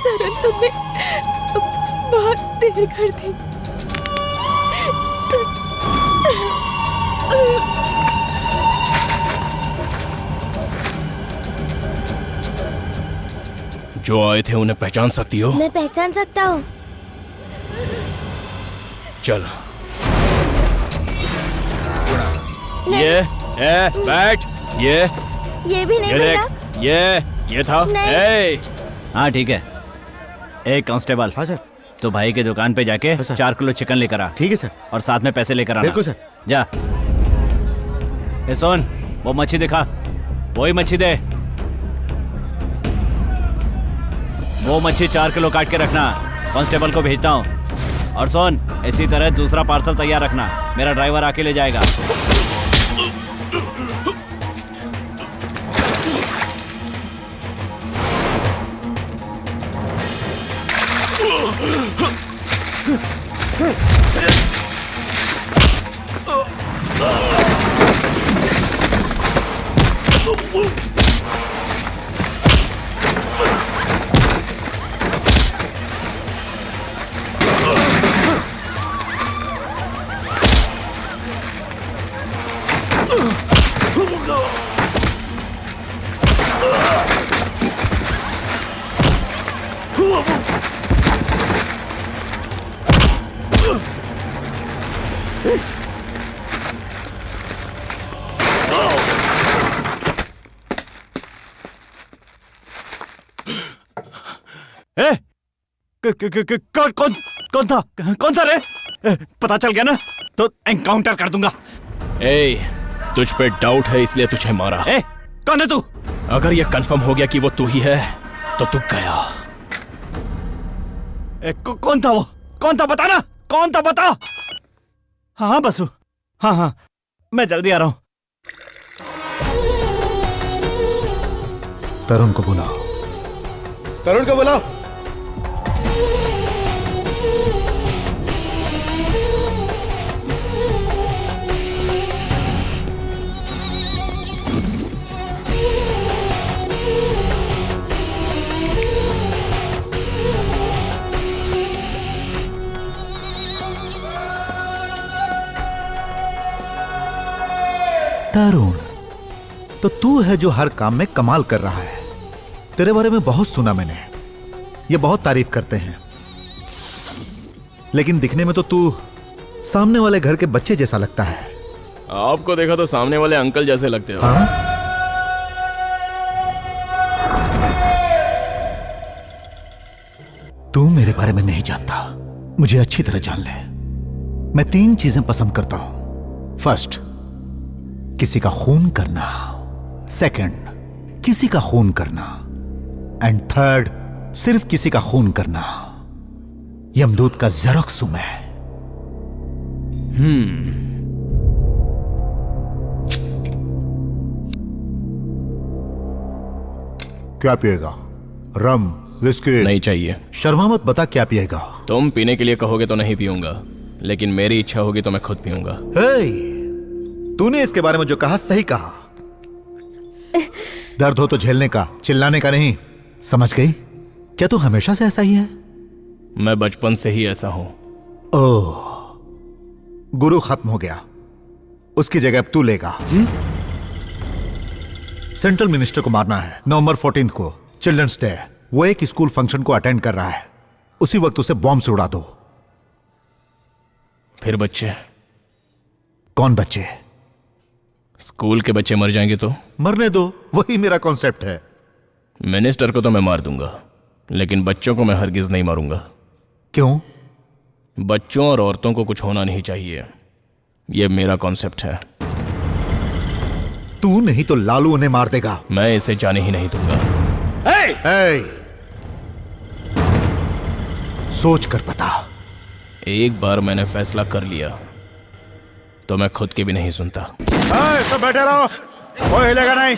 तरन तुमने बहुत देर कर दी। जो आए थे उन्हें पहचान सकती हो? मैं पहचान सकता हूँ। चल। ये बैठ। ये भी नहीं ये मिला। देख, ये था। नहीं। हाँ ठीक है। एक कांस्टेबल। हाँ सर। तो भाई की दुकान पे जाके 4 किलो चिकन लेकर आ। ठीक है सर। और साथ में पैसे लेकर आना। बिल्कुल सर। जा। ए सोन, वो मच्छी दिखा, वही मच्छी दे। वो मच्छी 4 किलो काट के रखना, कांस्टेबल को भेजता हूँ। और सोन, इसी तरह दूसरा पार्सल तैयार रखना, मेरा ड्राइवर आके ले जाएगा। कौन था रे? पता चल गया ना तो एनकाउंटर कर दूंगा। तुझ पे डाउट है इसलिए तुझे मारा। कौन है तू? अगर ये कंफर्म हो गया कि वो तू ही है तो तू गया। कौन था वो? कौन था बताना, कौन था बता। हाँ बसु, हाँ मैं जल्दी आ रहा हूं। तरुण को बुलाओ। तरुण को बुलाओ। तरुण, तो तू है जो हर काम में कमाल कर रहा है। तेरे बारे में बहुत सुना मैंने, ये बहुत तारीफ करते हैं, लेकिन दिखने में तो तू सामने वाले घर के बच्चे जैसा लगता है। आपको देखा तो सामने वाले अंकल जैसे लगते हो। हाँ? तू मेरे बारे में नहीं जानता, मुझे अच्छी तरह जान ले। मैं 3 चीजें पसंद करता हूं। फर्स्ट, किसी का खून करना। सेकंड, किसी का खून करना। एंड थर्ड, सिर्फ किसी का खून करना। यमदूत का जेरोक्स हूं मैं। क्या पिएगा? रम, विस्की? नहीं चाहिए। शर्मा मत, बता क्या पिएगा? तुम पीने के लिए कहोगे तो नहीं पीऊंगा, लेकिन मेरी इच्छा होगी तो मैं खुद पीऊंगा। तूने इसके बारे में जो कहा सही कहा। दर्द हो तो झेलने का, चिल्लाने का नहीं। समझ गई? क्या तू हमेशा से ऐसा ही है? मैं बचपन से ही ऐसा हूं। ओह, गुरु खत्म हो गया, उसकी जगह अब तू लेगा। सेंट्रल मिनिस्टर को मारना है नवंबर 14 को, चिल्ड्रंस डे। वो एक स्कूल फंक्शन को अटेंड कर रहा है, उसी वक्त उसे बॉम्ब से उड़ा दो। फिर बच्चे? कौन बच्चे? स्कूल के बच्चे मर जाएंगे तो? मरने दो, वही मेरा कॉन्सेप्ट है। मिनिस्टर को तो मैं मार दूंगा, लेकिन बच्चों को मैं हरगिज नहीं मारूंगा। क्यों? बच्चों और औरतों को कुछ होना नहीं चाहिए, यह मेरा कॉन्सेप्ट है। तू नहीं तो लालू उन्हें मार देगा। मैं इसे जाने ही नहीं दूंगा। सोच कर बता। एक बार मैंने फैसला कर लिया तो मैं खुद की भी नहीं सुनता। सब बैठे रहो, कोई हिलेगा नहीं।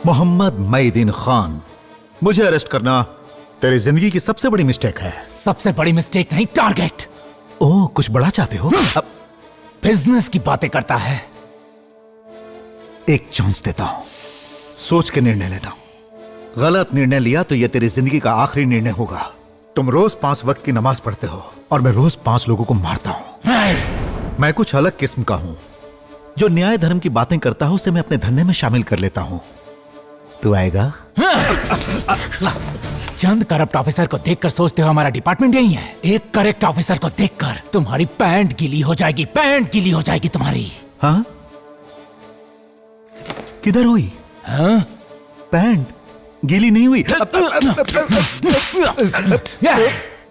मोहम्मद मईदीन खान, मुझे अरेस्ट करना तेरी जिंदगी की सबसे बड़ी मिस्टेक है। सबसे बड़ी मिस्टेक नहीं, टारगेट। ओह, कुछ बड़ा चाहते हो? अब बिजनेस की बातें करता है। एक चांस देता हूं, सोच के निर्णय लेना। गलत निर्णय लिया तो यह तेरी जिंदगी का आखिरी निर्णय होगा। तुम रोज 5 वक्त की नमाज पढ़ते हो और मैं रोज 5 लोगों को मारता हूं। मैं कुछ अलग किस्म का हूं। जो न्याय धर्म की बातें करता हूं उसे मैं अपने धंधे में शामिल कर लेता हूं। तू आएगा? चंद करप्ट ऑफिसर को देखकर सोचते हो हमारा डिपार्टमेंट यही है। एक करेक्ट ऑफिसर को देखकर तुम्हारी पैंट गीली हो जाएगी, पैंट गीली हो जाएगी तुम्हारी। हाँ? किधर हुई? हाँ? पैंट गीली नहीं हुई।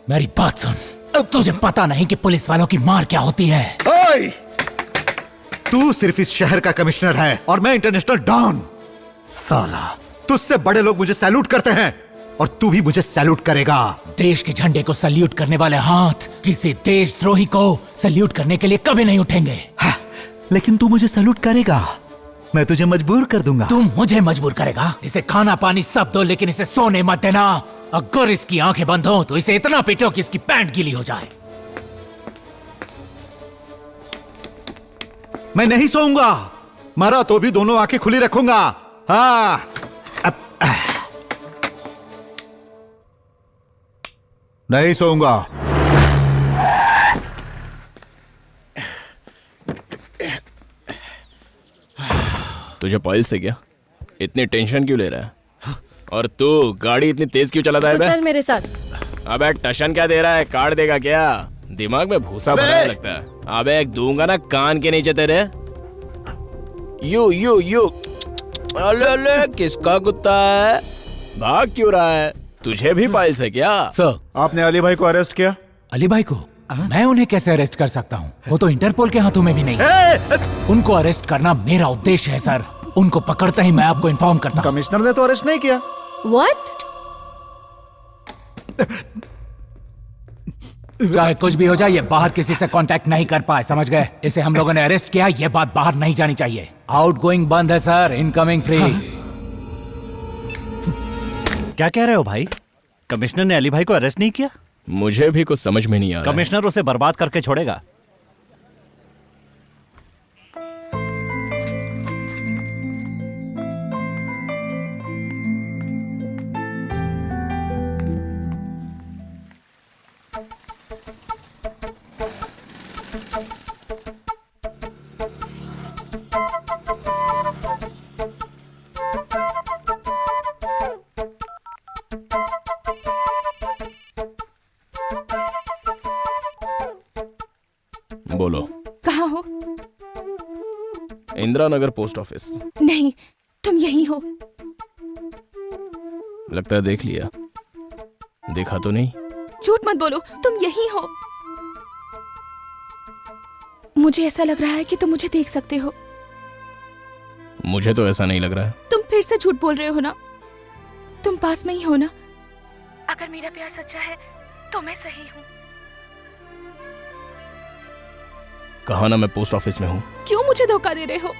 मेरी बात सुन, तुझे पता नहीं कि पुलिस वालों की मार क्या होती है। तू सिर्फ इस शहर का कमिश्नर है और मैं इंटरनेशनल डॉन। साला, तुझसे बड़े लोग मुझे सैल्यूट करते हैं और तू भी मुझे सैल्यूट करेगा। देश के झंडे को सैल्यूट करने वाले हाथ किसी देशद्रोही को सैल्यूट करने के लिए कभी नहीं उठेंगे। हाँ, लेकिन तू मुझे सैल्यूट करेगा, मैं तुझे मजबूर कर दूंगा। तू मुझे मजबूर करेगा? इसे खाना पानी सब दो, लेकिन इसे सोने मत देना। अगर इसकी आंखें बंद हो तो इसे इतना पीटो कि इसकी पैंट गीली हो जाए। मैं नहीं सोऊंगा, मरा तो भी दोनों आंखें खुली रखूंगा। हाँ, नहीं सोऊंगा। तुझे पाइल्स से क्या इतनी टेंशन क्यों ले रहा है? और तू गाड़ी इतनी तेज क्यों चलाता है? तो चल मेरे साथ। अबे टशन क्या दे रहा है? काट देगा क्या? दिमाग में भूसा भरा लगता है। अबे एक दूंगा ना कान के नीचे तेरे। यू अले किसका कुत्ता है? भाग क्यों रहा है? तुझे भी पाइल्स है क्या? सर, आपने अली भाई को अरेस्ट किया? अली भाई को? मैं उन्हें कैसे अरेस्ट कर सकता हूँ? वो तो इंटरपोल के हाथों में भी नहीं। उनको अरेस्ट करना मेरा उद्देश्य है सर। उनको पकड़ते ही मैं आपको इन्फॉर्म करता हूँ। कमिश्नर ने तो अरेस्ट नहीं किया। What? चाहे कुछ भी हो जाए, ये बाहर किसी से कांटेक्ट नहीं कर पाए, समझ गए? इसे हम लोगों ने अरेस्ट किया, ये बात बाहर नहीं जानी चाहिए। आउटगोइंग बंद है सर, इनकमिंग फ्री। क्या कह रहे हो भाई? कमिश्नर ने अली भाई को अरेस्ट नहीं किया? मुझे भी कुछ समझ में नहीं आ रहा। कमिश्नर उसे बर्बाद करके छोड़ेगा। बोलो। कहाँ हो? Indira Nagar post office. नहीं, तुम यहीं हो। लगता है देख लिया। देखा तो नहीं? झूठ मत बोलो, तुम यहीं हो। मुझे ऐसा लग रहा है कि तुम मुझे देख सकते हो। मुझे तो ऐसा नहीं लग रहा है। तुम फिर से झूठ बोल रहे हो ना? तुम पास में ही हो ना? अगर मेरा प्यार सच्चा है तो मैं सही हूँ। कहा ना मैं पोस्ट ऑफिस में हूँ। क्यों मुझे धोखा दे रहे हो?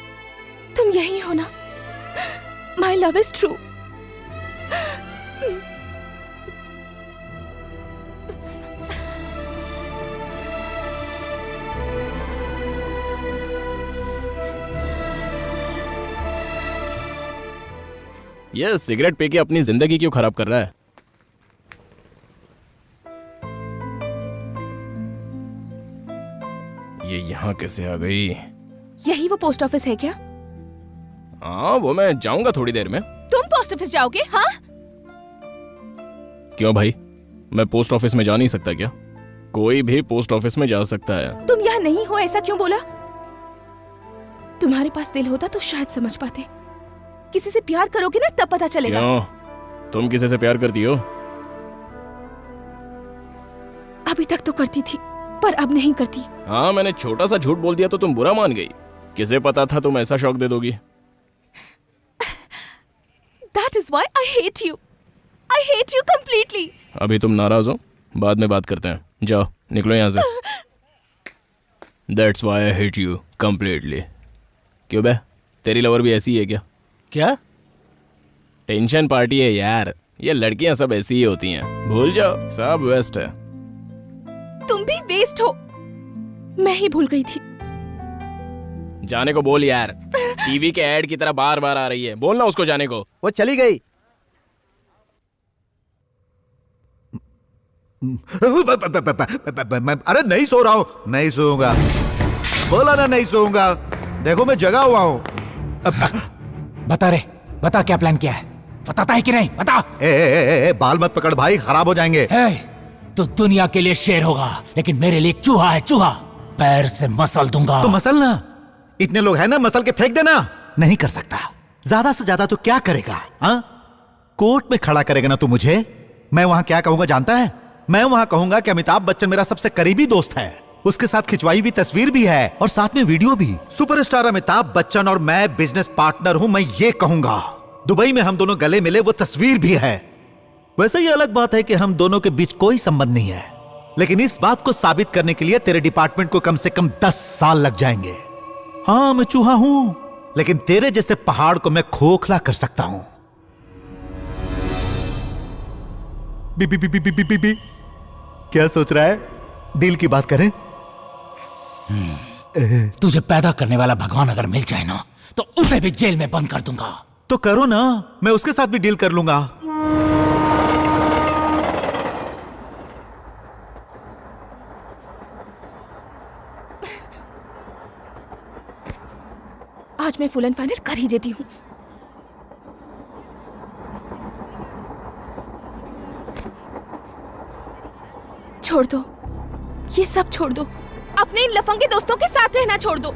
तुम यही हो ना? My love is true. ये सिगरेट पी के अपनी जिंदगी क्यों खराब कर रहा है? ये यहाँ कैसे आ गई? यही वो पोस्ट ऑफिस है क्या? हाँ, वो मैं जाऊंगा थोड़ी देर में। तुम पोस्ट ऑफिस जाओगे? हाँ? क्यों भाई, मैं पोस्ट ऑफिस में जा नहीं सकता क्या? कोई भी पोस्ट ऑफिस में जा सकता है। तुम यहाँ नहीं हो ऐसा क्यों बोला? तुम्हारे पास दिल होता तो शायद समझ पाते। किसी से प्यार करोगे ना तब पता चलेगा। क्यों? तुम किसी से प्यार करती हो? अभी तक तो करती थी, पर अब नहीं करती। हाँ, मैंने छोटा सा झूठ बोल दिया तो तुम बुरा मान गई। किसे पता था तुम ऐसा शौक दे दोगी। That is why I hate you. I hate you completely. अभी तुम नाराज हो, बाद में बात करते हैं। जाओ, निकलो यहाँ से। That's why I hate you completely. क्यों बे, तेरी लवर भी ऐसी है क्या? क्या? टेंशन पार्टी है यार, ये लड़कियां सब ऐसी ही होती हैं। भूल जाओ, सब वेस्ट है। तुम भी वेस्ट हो। मैं ही भूल गई थी। जाने को बोल यार, टीवी के ऐड की तरह बार बार आ रही है। बोलना उसको जाने को। वो चली गई। अरे नहीं सो रहा हूं, नहीं सोऊंगा। बोला ना नहीं सोऊंगा। देखो मैं जगा हुआ हूं। बता रे, बता क्या प्लान किया है? बताता है कि नहीं? बता। ए, बाल मत पकड़ भाई, खराब हो जाएंगे। तो दुनिया के लिए शेर होगा, लेकिन मेरे लिए चूहा है, चूहा। पैर से मसल दूंगा। तो मसल ना, इतने लोग हैं ना, मसल के फेंक देना। नहीं कर सकता। ज्यादा से ज्यादा तो क्या करेगा? हाँ, कोर्ट में खड़ा करेगा ना तू मुझे। मैं वहां क्या कहूंगा जानता है? मैं वहां कहूंगा कि अमिताभ बच्चन मेरा सबसे करीबी दोस्त है, उसके साथ खिंचवाई हुई तस्वीर भी है और साथ में वीडियो भी। सुपरस्टार अमिताभ बच्चन और मैं बिजनेस पार्टनर हूं, मैं ये कहूंगा। दुबई में हम दोनों गले मिले, वो तस्वीर भी है। वैसे ये अलग बात है कि हम दोनों के बीच कोई संबंध नहीं है, लेकिन इस बात को साबित करने के लिए तेरे डिपार्टमेंट को कम से कम 10 साल लग जाएंगे। हाँ, मैं चूहा हूं, लेकिन तेरे जैसे पहाड़ को मैं खोखला कर सकता हूं। बी बी बी बी बी बी बी। क्या सोच रहा है? डील की बात करें? तुझे पैदा करने वाला भगवान अगर मिल जाए ना, तो उसे भी जेल में बंद कर दूंगा। तो करो ना, मैं उसके साथ भी डील कर लूंगा। आज मैं फुल एंड फाइनल कर ही देती हूँ। छोड़ दो, ये सब छोड़ दो। अपने इन लफंगे दोस्तों के साथ रहना छोड़ दो।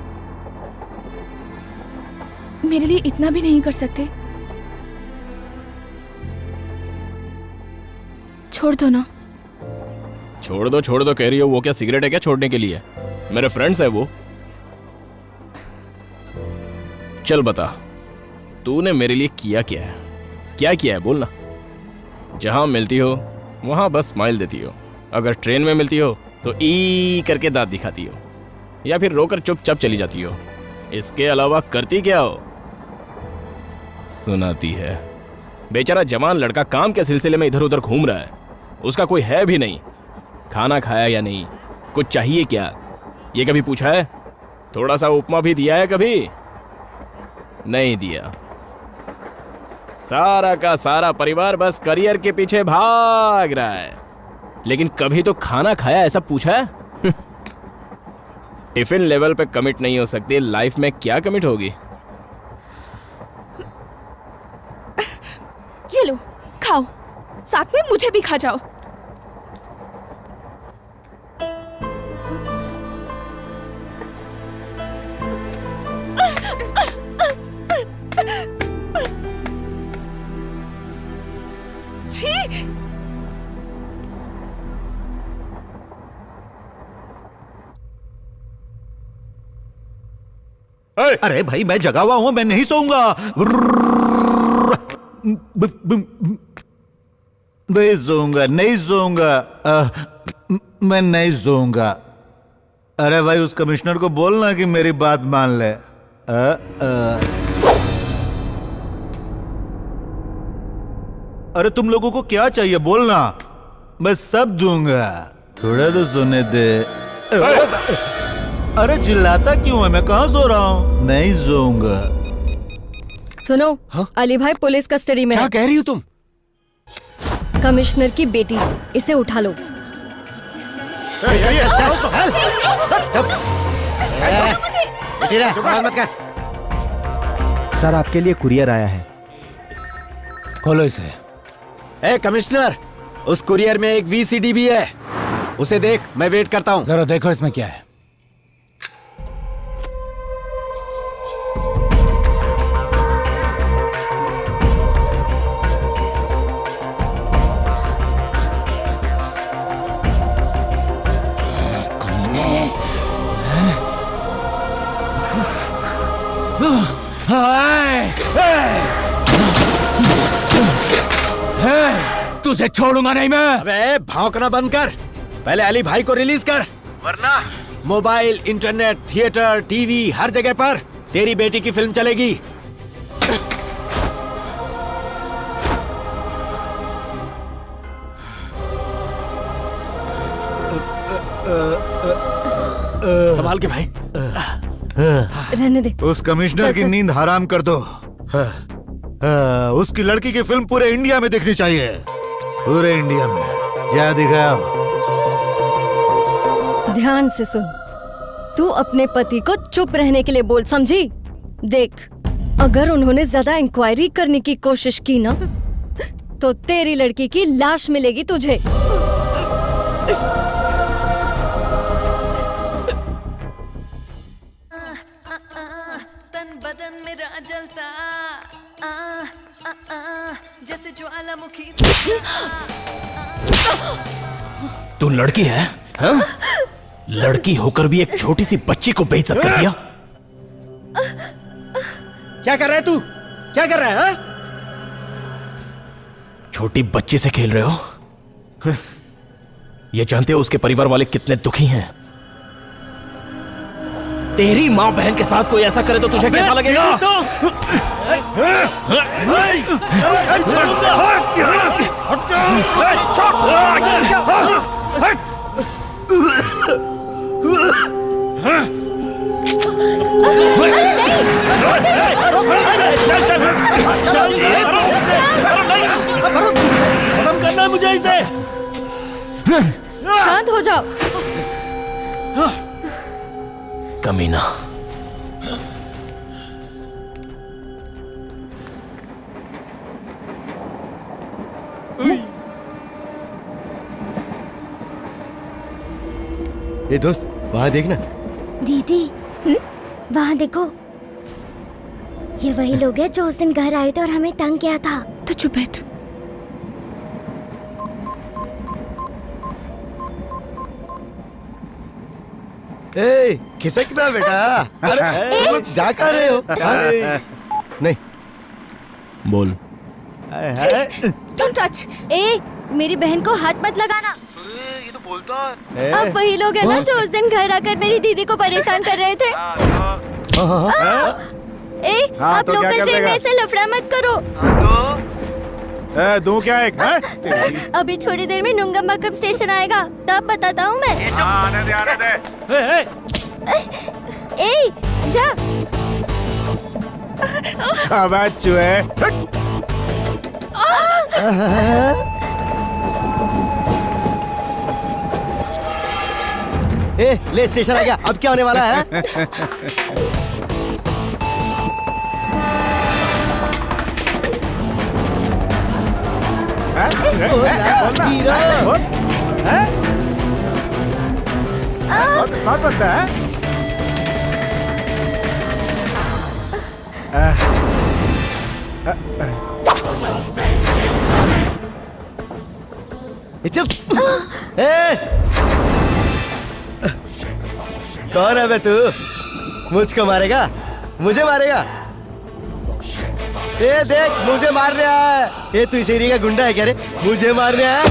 मेरे लिए इतना भी नहीं कर सकते? छोड़ दो ना। छोड़ दो कह रही हो? वो क्या सिगरेट है क्या छोड़ने के लिए? मेरे फ्रेंड्स है वो। चल बता, तूने मेरे लिए किया क्या है? क्या किया है बोलना। जहां मिलती हो वहां बस स्माइल देती हो, अगर ट्रेन में मिलती हो तो ई करके दांत दिखाती हो, या फिर रोकर चुपचाप चली जाती हो। इसके अलावा करती क्या हो? सुनाती है। बेचारा जवान लड़का काम के सिलसिले में इधर उधर घूम रहा है, उसका कोई है भी नहीं। खाना खाया या नहीं, कुछ चाहिए क्या, ये कभी पूछा है? थोड़ा सा उपमा भी दिया है कभी? नहीं दिया। सारा का सारा परिवार बस करियर के पीछे भाग रहा है, लेकिन कभी तो खाना खाया ऐसा पूछा है? टिफिन लेवल पे कमिट नहीं हो सकती, लाइफ में क्या कमिट होगी? ये लो, खाओ, साथ में मुझे भी खा जाओ। छी! अरे भाई मैं जगा हुआ हूं, मैं नहीं सोऊंगा। नहीं सोऊंगा, नहीं सोऊंगा, मैं नहीं सोऊंगा। अरे भाई उस कमिश्नर को बोलना कि मेरी बात मान ले। अरे तुम लोगों को क्या चाहिए बोलना, मैं सब दूंगा। थोड़ा तो सुने दे। अरे चिल्लाता क्यों है, मैं कहाँ सो रहा हूँ, नहीं सोऊंगा। सुनो, अली भाई पुलिस कस्टडी में। क्या कह रही हो तुम? कमिश्नर की बेटी, इसे उठा लो। सर आपके लिए कुरियर आया है। खोलो इसे। ए कमिश्नर, उस कुरियर में एक वीसीडी भी है, उसे देख, मैं वेट करता हूँ। जरा देखो इसमें क्या है। तुझे छोड़ूंगा नहीं मैं। अबे भौंकना बंद कर, पहले अली भाई को रिलीज कर, वरना मोबाइल, इंटरनेट, थिएटर, टीवी हर जगह पर तेरी बेटी की फिल्म चलेगी। संभाल के भाई। रहने दे। उस कमिश्नर की नींद हराम कर दो। उसकी लड़की की फिल्म पूरे इंडिया में दिखनी चाहिए, पूरे इंडिया में। क्या दिखाओ। ध्यान से सुन, तू अपने पति को चुप रहने के लिए बोल, समझी? देख, अगर उन्होंने ज्यादा इंक्वायरी करने की कोशिश की ना, तो तेरी लड़की की लाश मिलेगी तुझे। बदन मेरा जलता जैसे ज्वालामुखी। तू लड़की है, हाँ? लड़की होकर भी एक छोटी सी बच्ची को बेइज्जत कर दिया। क्या कर रहा है तू, क्या कर रहा है? छोटी बच्ची से खेल रहे हो? ये जानते हो उसके परिवार वाले कितने दुखी हैं? तेरी माँ बहन के साथ कोई ऐसा करे तो तुझे कैसा लगेगा? खत्म करना है मुझे इसे। शांत हो जाओ। कमीना। ये दोस्त वहां देखना। दीदी, वहाँ देखो, ये वही लोग हैं जो उस दिन घर आए थे और हमें तंग किया था। तो चुप बैठ। ए, खिसकना बेटा। अरे तुम लोग जा कर रहे हो? नहीं बोल। Don't touch। ए, मेरी बहन को हाथ मत लगाना। ये तो बोलता है। अब वही लोग हैं ना जो उस दिन घर आकर मेरी दीदी को परेशान कर रहे थे। आप तो क्या लोकल कर ट्रेन देगा? में से लफड़ा मत करो। दूं क्या एक है? अभी थोड़ी देर में नुंगम्बाकम स्टेशन आएगा, तब बताता हूँ मैं। आने दे। ए, जा। अब चूहे। ए, ले स्टेशन आ गया, अब क्या होने वाला है? बहुत स्मार्ट बनता है। चुप। कौन है बे तू? मुझको मारेगा? मुझे मारेगा? ये देख मुझे मार रहा है। ये तू इस एरिया का गुंडा है क्या रे? मुझे मार रहा है।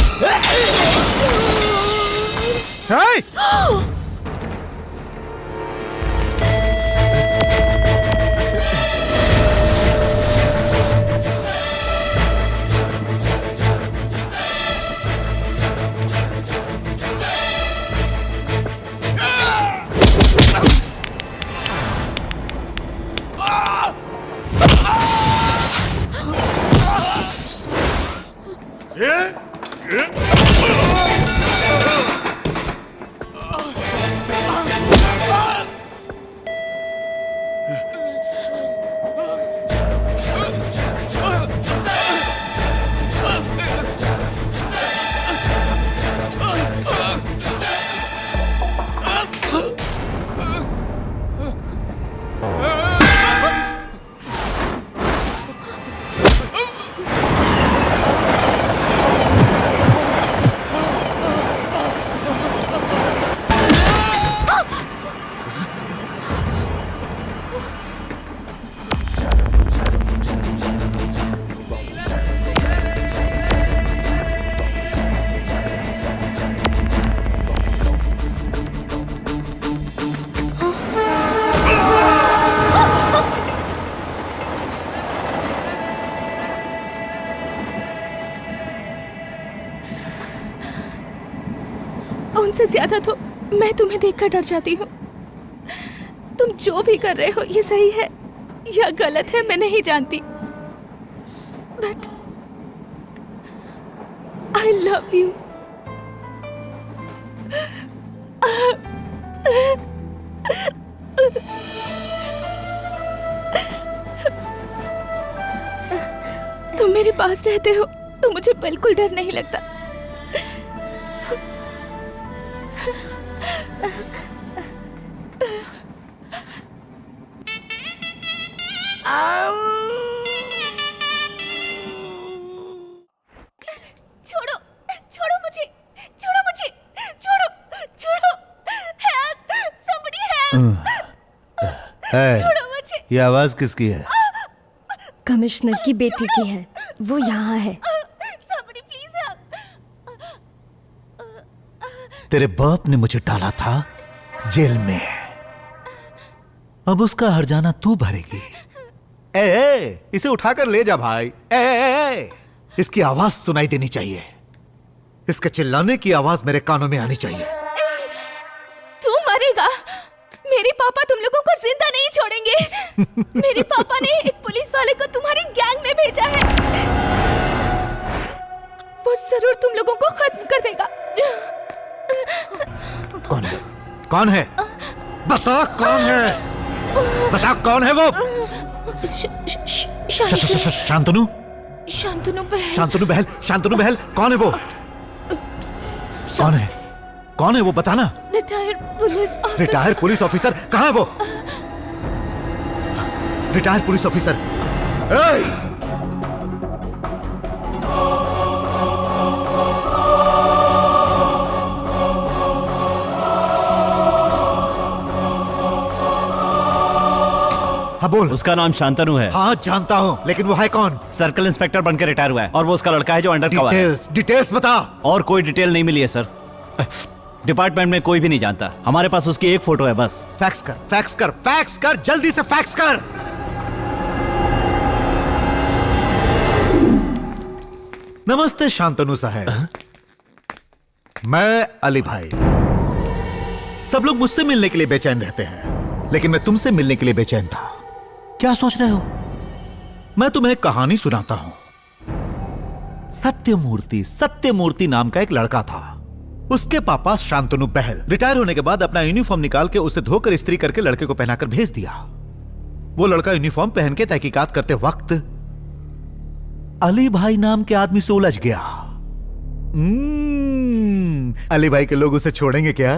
उनसे ज्यादा तो मैं तुम्हें देखकर डर जाती हूँ। तुम जो भी कर रहे हो ये सही है या गलत है मैं नहीं जानती, बट आई लव यू। तुम मेरे पास रहते हो तो मुझे बिल्कुल डर नहीं लगता। छोड़ो छोड़ो मुझे, छोड़ो मुझे, छोड़ो छोड़ो, हेल्प, somebody help, छोड़ो मुझे। ये आवाज किसकी है? कमिश्नर की बेटी की है, वो यहाँ है। somebody please help। तेरे बाप ने मुझे डाला था जेल में, अब उसका हर्जाना तू भरेगी। इसे उठाकर ले जा भाई। इसकी आवाज सुनाई देनी चाहिए, इसके चिल्लाने की आवाज मेरे कानों में आनी चाहिए। तू मरेगा, मेरे पापा तुम लोगों को जिंदा नहीं छोड़ेंगे। मेरे पापा ने एक पुलिस वाले को तुम्हारी गैंग में भेजा है, वो जरूर तुम लोगों को खत्म कर देगा। कौन है? कौन है? बता कौन है? बता कौन है वो? शांतनु? शांतनु बहल। शांतनु बहल? शांतनु बहल कौन है वो? कौन है? कौन है वो बताना। Retired police officer. Retired police officer? कहाँ है वो? Retired police officer? हाँ बोल। उसका नाम शांतनु है। हाँ जानता हूँ, लेकिन वो है कौन? सर्कल इंस्पेक्टर बनकर रिटायर हुआ है और वो उसका लड़का है जो अंडर कवर है। डिटेल्स बता। और कोई डिटेल नहीं मिली है सर, डिपार्टमेंट में कोई भी नहीं जानता। हमारे पास उसकी एक फोटो है बस। फैक्स कर, फैक्स कर, फैक्स कर, जल्दी से फैक्स कर। नमस्ते शांतनु साहब, मैं अली भाई। सब लोग मुझसे मिलने के लिए बेचैन रहते हैं, लेकिन मैं तुमसे मिलने के लिए बेचैन था। क्या सोच रहे हो? मैं तुम्हें एक कहानी सुनाता हूं। सत्यमूर्ति नाम का एक लड़का था। उसके पापा शांतनु बहल रिटायर होने के बाद अपना यूनिफॉर्म निकाल के उसे धोकर इस्त्री करके लड़के को पहनाकर भेज दिया। वो लड़का यूनिफॉर्म पहन के तहकीकात करते वक्त अली भाई नाम के आदमी से उलझ गया। अली भाई के लोग उसे छोड़ेंगे क्या?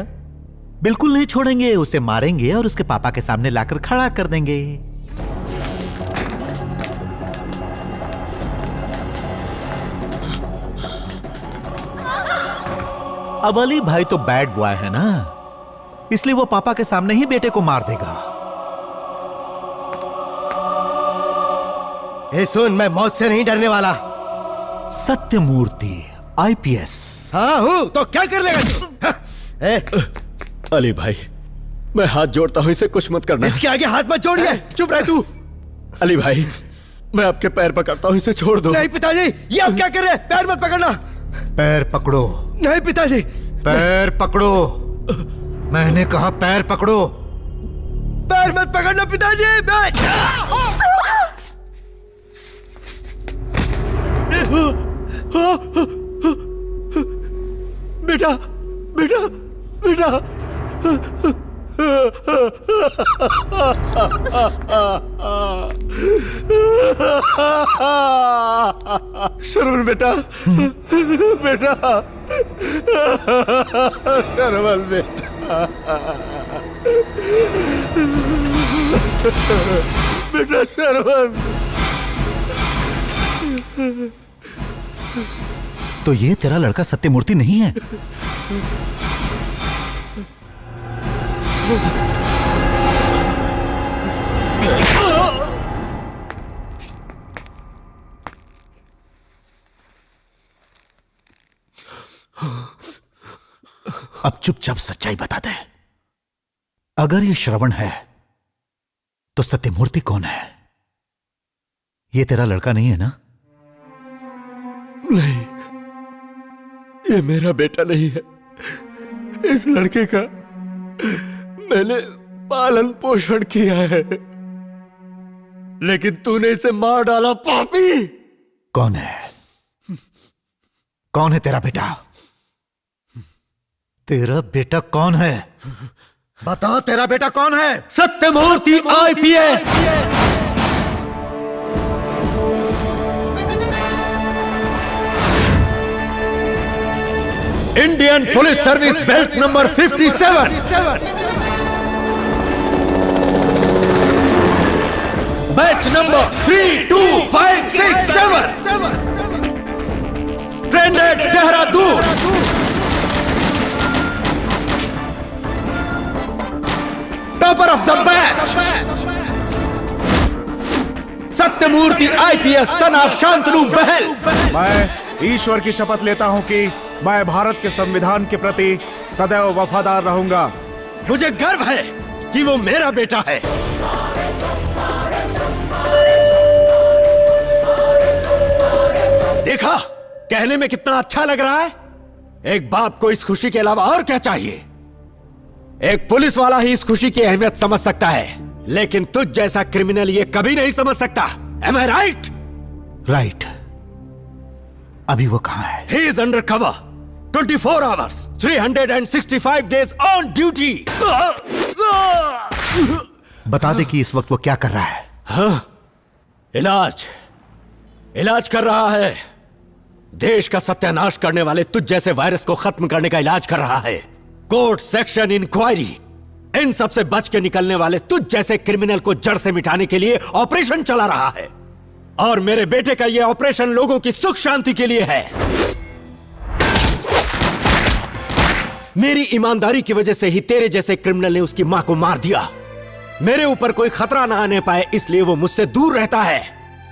बिल्कुल नहीं छोड़ेंगे, उसे मारेंगे और उसके पापा के सामने लाकर खड़ा कर देंगे। अब अली भाई तो बैड बॉय है ना, इसलिए वो पापा के सामने ही बेटे को मार देगा। सुन, मैं मौत से नहीं डरने वाला। सत्यमूर्ति आईपीएस। हाँ हूं, तो क्या कर लेगा तू? अली भाई, मैं हाथ जोड़ता हूं, इसे कुछ मत करना। इसके आगे हाथ मत जोड़िए। चुप रह तू। अली भाई, मैं आपके पैर पकड़ता हूं, इसे छोड़ दो। नहीं पिताजी, ये आप क्या कर रहे हैं? पैर मत पकड़ना। पैर पकड़ो। नहीं पिताजी। पैर पकड़ो। मैंने कहा पैर पकड़ो। पैर मत पकड़ना पिताजी। बेटा, बेटा, बेटा। शर्वल बेटा, बेटा, शर्वल बेटा, बेटा शर्वल। तो ये तेरा लड़का सत्यमूर्ति नहीं है? अब चुपचाप सच्चाई बता दे। अगर ये श्रवण है तो सत्यमूर्ति कौन है? ये तेरा लड़का नहीं है ना? नहीं, ये मेरा बेटा नहीं है। इस लड़के का मैंने पालन पोषण किया है, लेकिन तूने इसे मार डाला, पापी। कौन है? कौन है तेरा बेटा? तेरा बेटा कौन है? बता, तेरा बेटा कौन है? Satyamurthy IPS. Indian police service belt number 57, batch number 32567, trained Dehradun. Topper of the batch Satyamurthy IPS, son of Shantanu Bahl. मैं ईश्वर की शपथ लेता हूं कि मैं भारत के संविधान के प्रति सदैव वफादार रहूंगा। मुझे गर्व है कि वो मेरा बेटा है। देखा, कहने में कितना अच्छा लग रहा है। एक बाप को इस खुशी के अलावा और क्या चाहिए? एक पुलिस वाला ही इस खुशी की अहमियत समझ सकता है, लेकिन तुझ जैसा क्रिमिनल ये कभी नहीं समझ सकता। Am I right? राइट। अभी वो कहां है? He is under cover, 24 hours, 365 days on duty. बता दे कि इस वक्त वो क्या कर रहा है? हाँ, इलाज कर रहा है। देश का सत्यानाश करने वाले तुझ जैसे वायरस को खत्म करने का इलाज कर रहा है। कोर्ट, सेक्शन, इंक्वायरी, इन सब से बच के निकलने वाले तुझ जैसे क्रिमिनल को जड़ से मिटाने के लिए ऑपरेशन चला रहा है। और मेरे बेटे का यह ऑपरेशन लोगों की सुख शांति के लिए है। मेरी ईमानदारी की वजह से ही तेरे जैसे क्रिमिनल ने उसकी मां को मार दिया। मेरे ऊपर कोई खतरा ना आने पाए, इसलिए वो मुझसे दूर रहता है।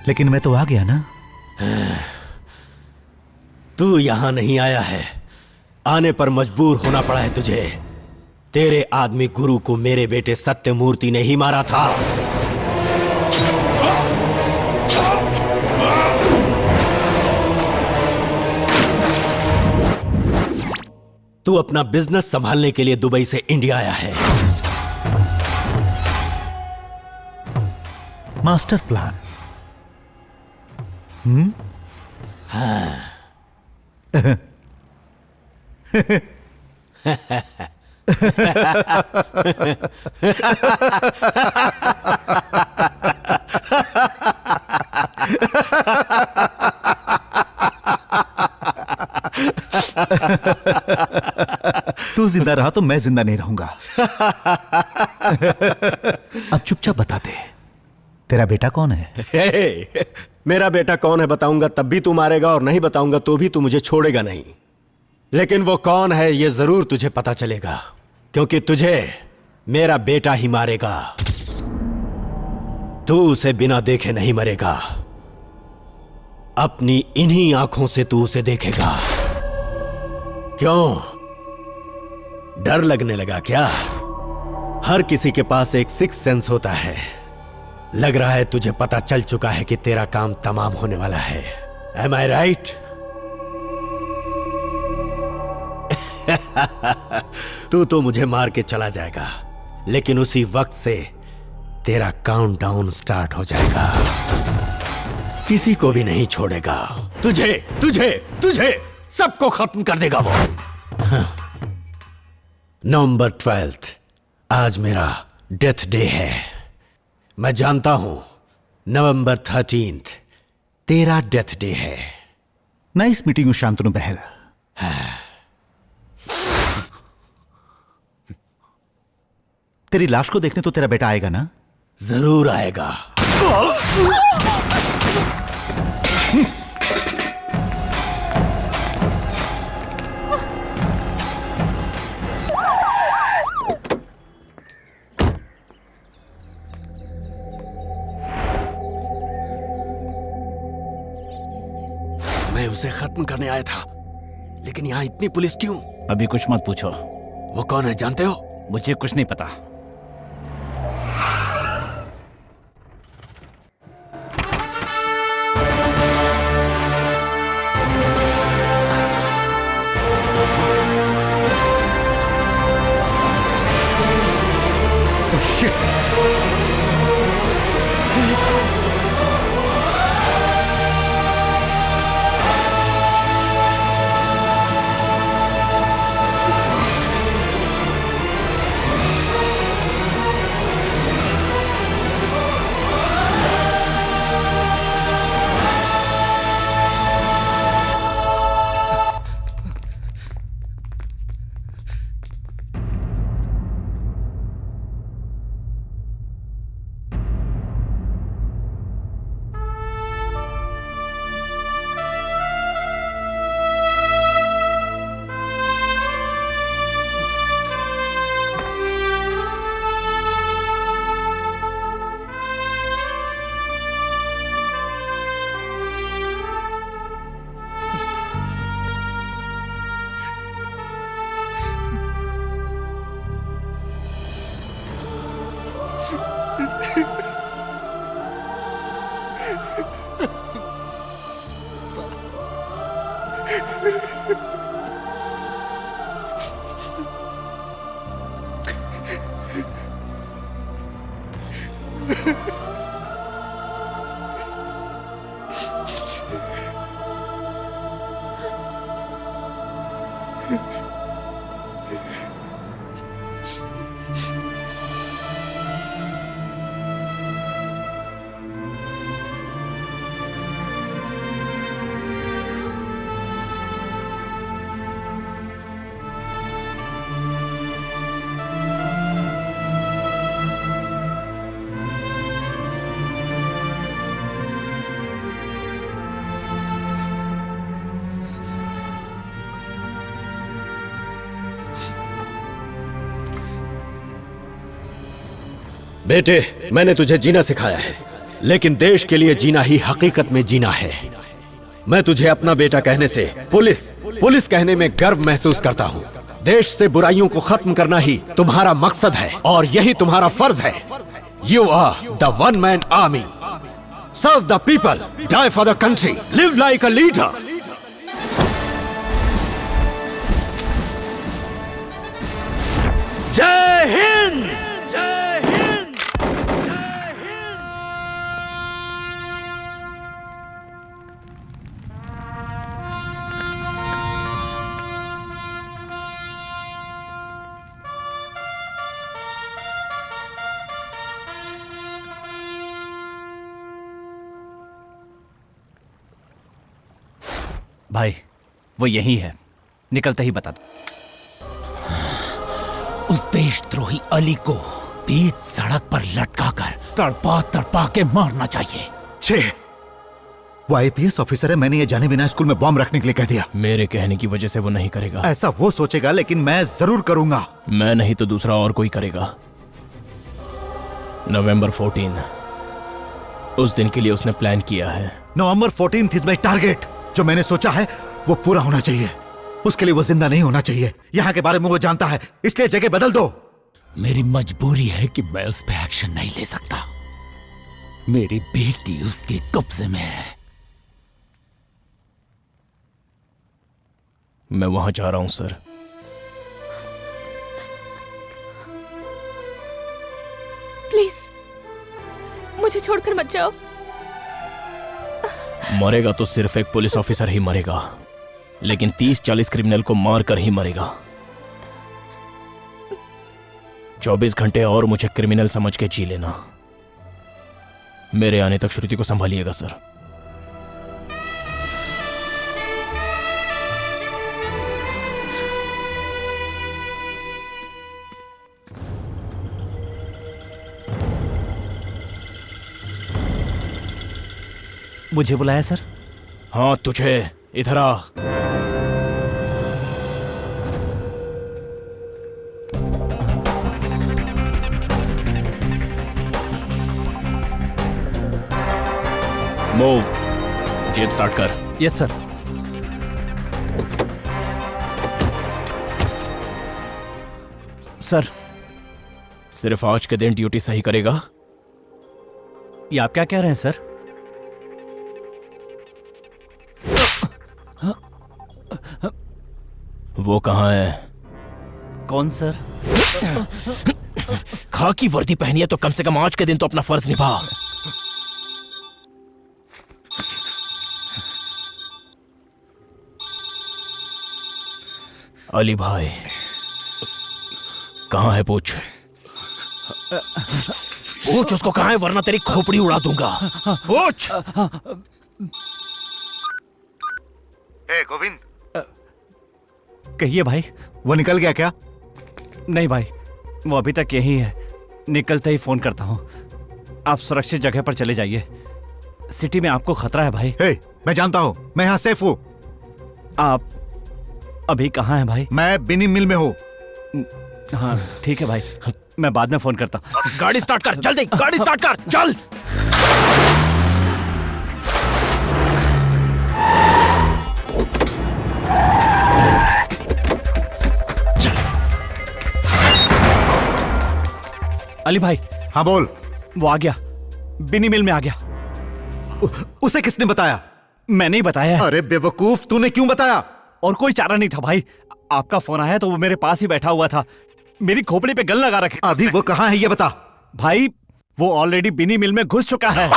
लेकिन मैं तो आ गया ना। तू यहां नहीं आया है, आने पर मजबूर होना पड़ा है तुझे। तेरे आदमी गुरु को मेरे बेटे सत्यमूर्ति ने ही मारा था। तू अपना बिजनेस संभालने के लिए दुबई से इंडिया आया है। Master plan. हाँ। तू जिंदा रहा तो मैं जिंदा नहीं रहूंगा। अब चुपचाप बता दे, तेरा बेटा कौन है? हे, मेरा बेटा कौन है बताऊंगा तब भी तू मारेगा, और नहीं बताऊंगा तो भी तू मुझे छोड़ेगा नहीं। लेकिन वो कौन है ये जरूर तुझे पता चलेगा, क्योंकि तुझे मेरा बेटा ही मारेगा। तू उसे बिना देखे नहीं मरेगा, अपनी इन्हीं आंखों से तू उसे देखेगा। क्यों, डर लगने लगा क्या? हर किसी के पास एक सिक्स सेंस होता है। लग रहा है तुझे पता चल चुका है कि तेरा काम तमाम होने वाला है। Am I right? तू तो मुझे मार के चला जाएगा, लेकिन उसी वक्त से तेरा काउंटडाउन स्टार्ट हो जाएगा। किसी को भी नहीं छोड़ेगा। तुझे तुझे तुझे सबको खत्म कर देगा वो। नवंबर 12 आज मेरा डेथ डे है। मैं जानता हूं नवंबर 13 तेरा डेथ डे है। नाइस मीटिंग यू शांतनु बहल। तेरी लाश को देखने तो तेरा बेटा आएगा ना? जरूर आएगा। मैं उसे खत्म करने आया था, लेकिन यहां इतनी पुलिस क्यों? अभी कुछ मत पूछो। वो कौन है जानते हो? मुझे कुछ नहीं पता। बेटे, मैंने तुझे जीना सिखाया है, लेकिन देश के लिए जीना ही हकीकत में जीना है। मैं तुझे अपना बेटा कहने से पुलिस कहने में गर्व महसूस करता हूँ। देश से बुराइयों को खत्म करना ही तुम्हारा मकसद है और यही तुम्हारा फर्ज है। You are the one man army. Serve the people, die for the country, live like a leader. जय हिंद। भाई वो यही है, निकलते ही बता दो। उस देशद्रोही अली को बीच सड़क पर लटकाकर तड़पा तड़पा के मारना चाहिए। छे, वो आईपीएस ऑफिसर है, मैंने ये जाने बिना स्कूल में बॉम्ब रखने के लिए कह दिया। मेरे कहने की वजह से वो नहीं करेगा। ऐसा वो सोचेगा, लेकिन मैं जरूर करूंगा। मैं नहीं तो दूसरा और कोई करेगा। नवंबर 14 उस दिन के लिए उसने प्लान किया है। नवंबर 14 इज माय टारगेट। जो मैंने सोचा है वो पूरा होना चाहिए। उसके लिए वो जिंदा नहीं होना चाहिए। यहाँ के बारे में वो जानता है, इसलिए जगह बदल दो। मेरी मजबूरी है कि मैं उस पर एक्शन नहीं ले सकता। मेरी बेटी उसके कब्जे में है। मैं वहां जा रहा हूं सर। प्लीज मुझे छोड़कर मत जाओ। मरेगा तो सिर्फ एक पुलिस ऑफिसर ही मरेगा, लेकिन 30-40 क्रिमिनल को मारकर ही मरेगा। 24 घंटे और मुझे क्रिमिनल समझ के जी लेना। मेरे आने तक श्रुति को संभालिएगा सर। मुझे बुलाया सर? हाँ तुझे, इधर आ। मूव, जेब स्टार्ट कर। Yes sir. सर सिर्फ आज के दिन ड्यूटी सही करेगा। ये आप क्या कह रहे हैं सर? वो कहाँ है? कौन सर? खाकी वर्दी पहनी है तो कम से कम आज के दिन तो अपना फर्ज निभा। अली भाई कहाँ है? पूछ पूछ उसको कहाँ है, वरना तेरी खोपड़ी उड़ा दूंगा। पूछ। गोविंद, कहिए भाई। वो निकल गया क्या? नहीं भाई, वो अभी तक यही है। निकलते ही फोन करता हूँ। आप सुरक्षित जगह पर चले जाइए। सिटी में आपको खतरा है भाई। मैं जानता हूँ, मैं यहाँ सेफ हूँ। आप अभी कहाँ हैं भाई? मैं बिनी मिल में हूँ। हाँ ठीक है भाई, मैं बाद में फोन करता हूँ। गाड़ी स्टार्ट कर, जल्दी गाड़ी स्टार्ट कर, चल। अली भाई। हाँ बोल। वो आ गया, बिनी मिल में आ गया। उसे किसने बताया? मैंने ही बताया। अरे बेवकूफ, तूने क्यों बताया? और कोई चारा नहीं था भाई। आपका फोन आया तो वो मेरे पास ही बैठा हुआ था। मेरी खोपड़ी पे गन लगा रखे। अभी वो कहाँ है ये बता। भाई वो ऑलरेडी बिनी मिल में घुस चुका है।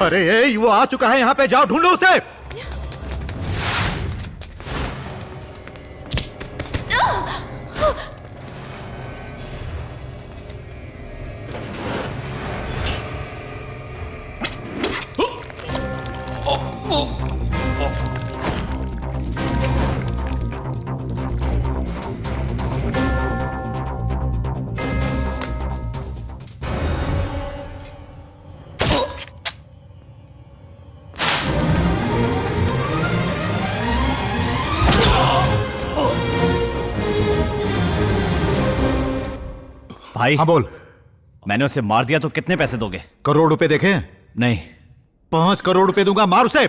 अरे वो आ चुका है यहाँ पे, जाओ ढूंढो उसे। भाई। हाँ बोल। मैंने उसे मार दिया तो कितने पैसे दोगे? करोड़ रुपए देखे? नहीं। 5 करोड़ रुपए दूंगा, मार उसे।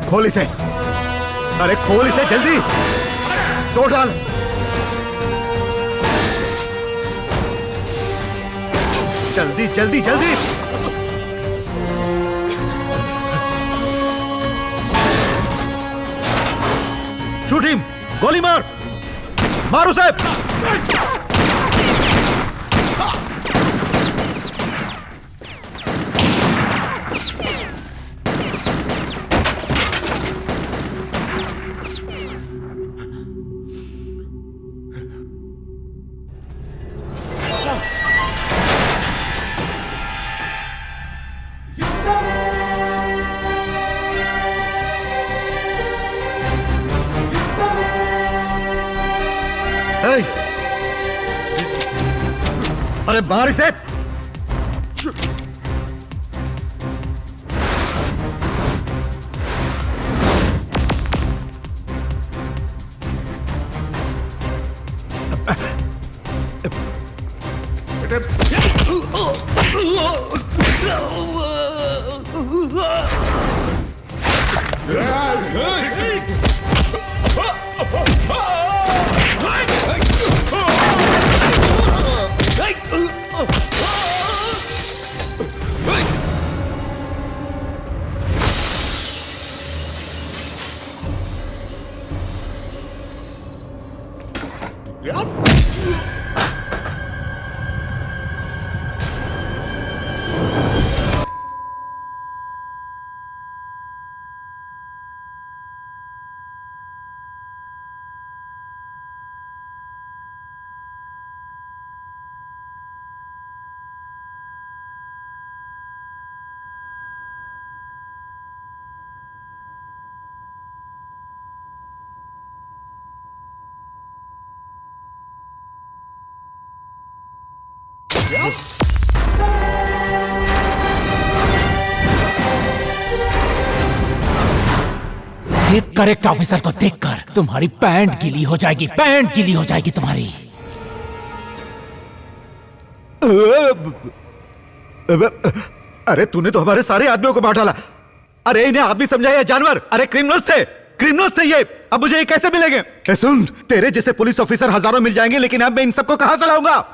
खोल इसे, अरे खोल इसे जल्दी, तोड़ डाल। जल्दी जल्दी जल्दी। शूट हिम, गोली मार, मार उसे। अरे मार इसे। एक करेक्ट ऑफिसर को देखकर तुम्हारी पैंट गीली हो जाएगी, पैंट गीली हो जाएगी तुम्हारी। अरे तूने तो हमारे सारे आदमियों को मार डाला। अरे इन्हें आदमी समझा या जानवर? अरे क्रिमिनल्स थे, क्रिमिनल्स थे ये। अब मुझे ये कैसे मिलेंगे? सुन, तेरे जैसे पुलिस ऑफिसर हजारों मिल जाएंगे, लेकिन अब मैं इन सबको कहां से लाऊंगा?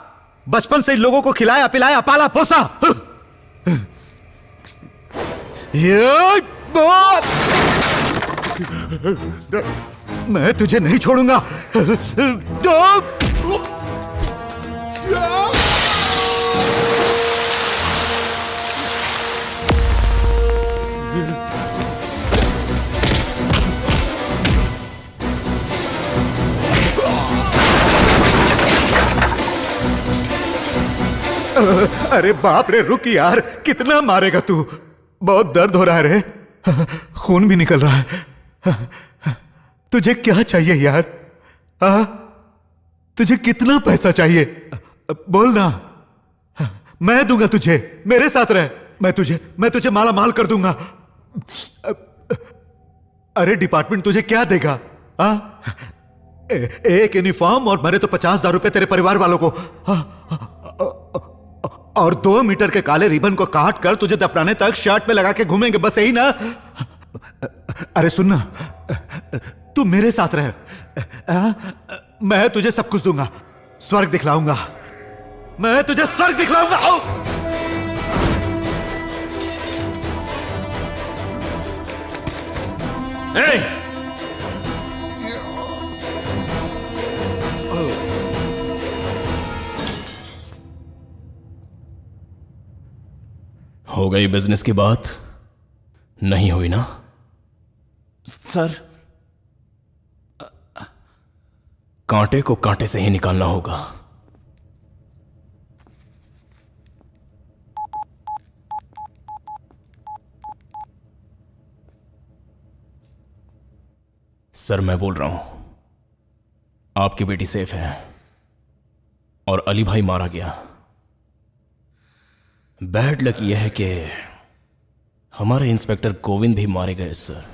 बचपन से इन लोगों को खिलाया पिलाया पाला पोसा। मैं तुझे नहीं छोड़ूंगा। अरे बाप रे, रुक यार, कितना मारेगा तू? बहुत दर्द हो रहा है रे, खून भी निकल रहा है। तुझे क्या चाहिए यार? तुझे कितना पैसा चाहिए? बोल ना, मैं दूंगा तुझे। मेरे साथ रह, मैं तुझे माला माल कर दूंगा। अरे डिपार्टमेंट तुझे क्या देगा? एक यूनिफॉर्म और मरे तो 50,000 रुपए तेरे परिवार वालों को, और 2 मीटर के काले रिबन को काट कर तुझे दफनाने तक शर्ट में लगा के घूमेंगे, बस यही ना? अरे सुनना, तू मेरे साथ रह, मैं तुझे सब कुछ दूंगा, स्वर्ग दिखलाऊंगा, मैं तुझे स्वर्ग दिखलाऊंगा। हो गई बिजनेस की बात? नहीं हुई ना? सर, कांटे को कांटे से ही निकालना होगा। सर मैं बोल रहा हूं, आपकी बेटी सेफ है और अली भाई मारा गया। बैड लक यह है कि हमारे इंस्पेक्टर गोविंद भी मारे गए सर।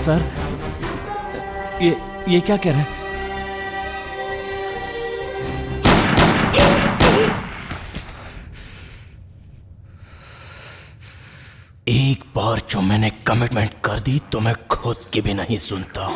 सर, ये क्या कह रहे हैं? एक बार जो मैंने कमिटमेंट कर दी तो मैं खुद की भी नहीं सुनता।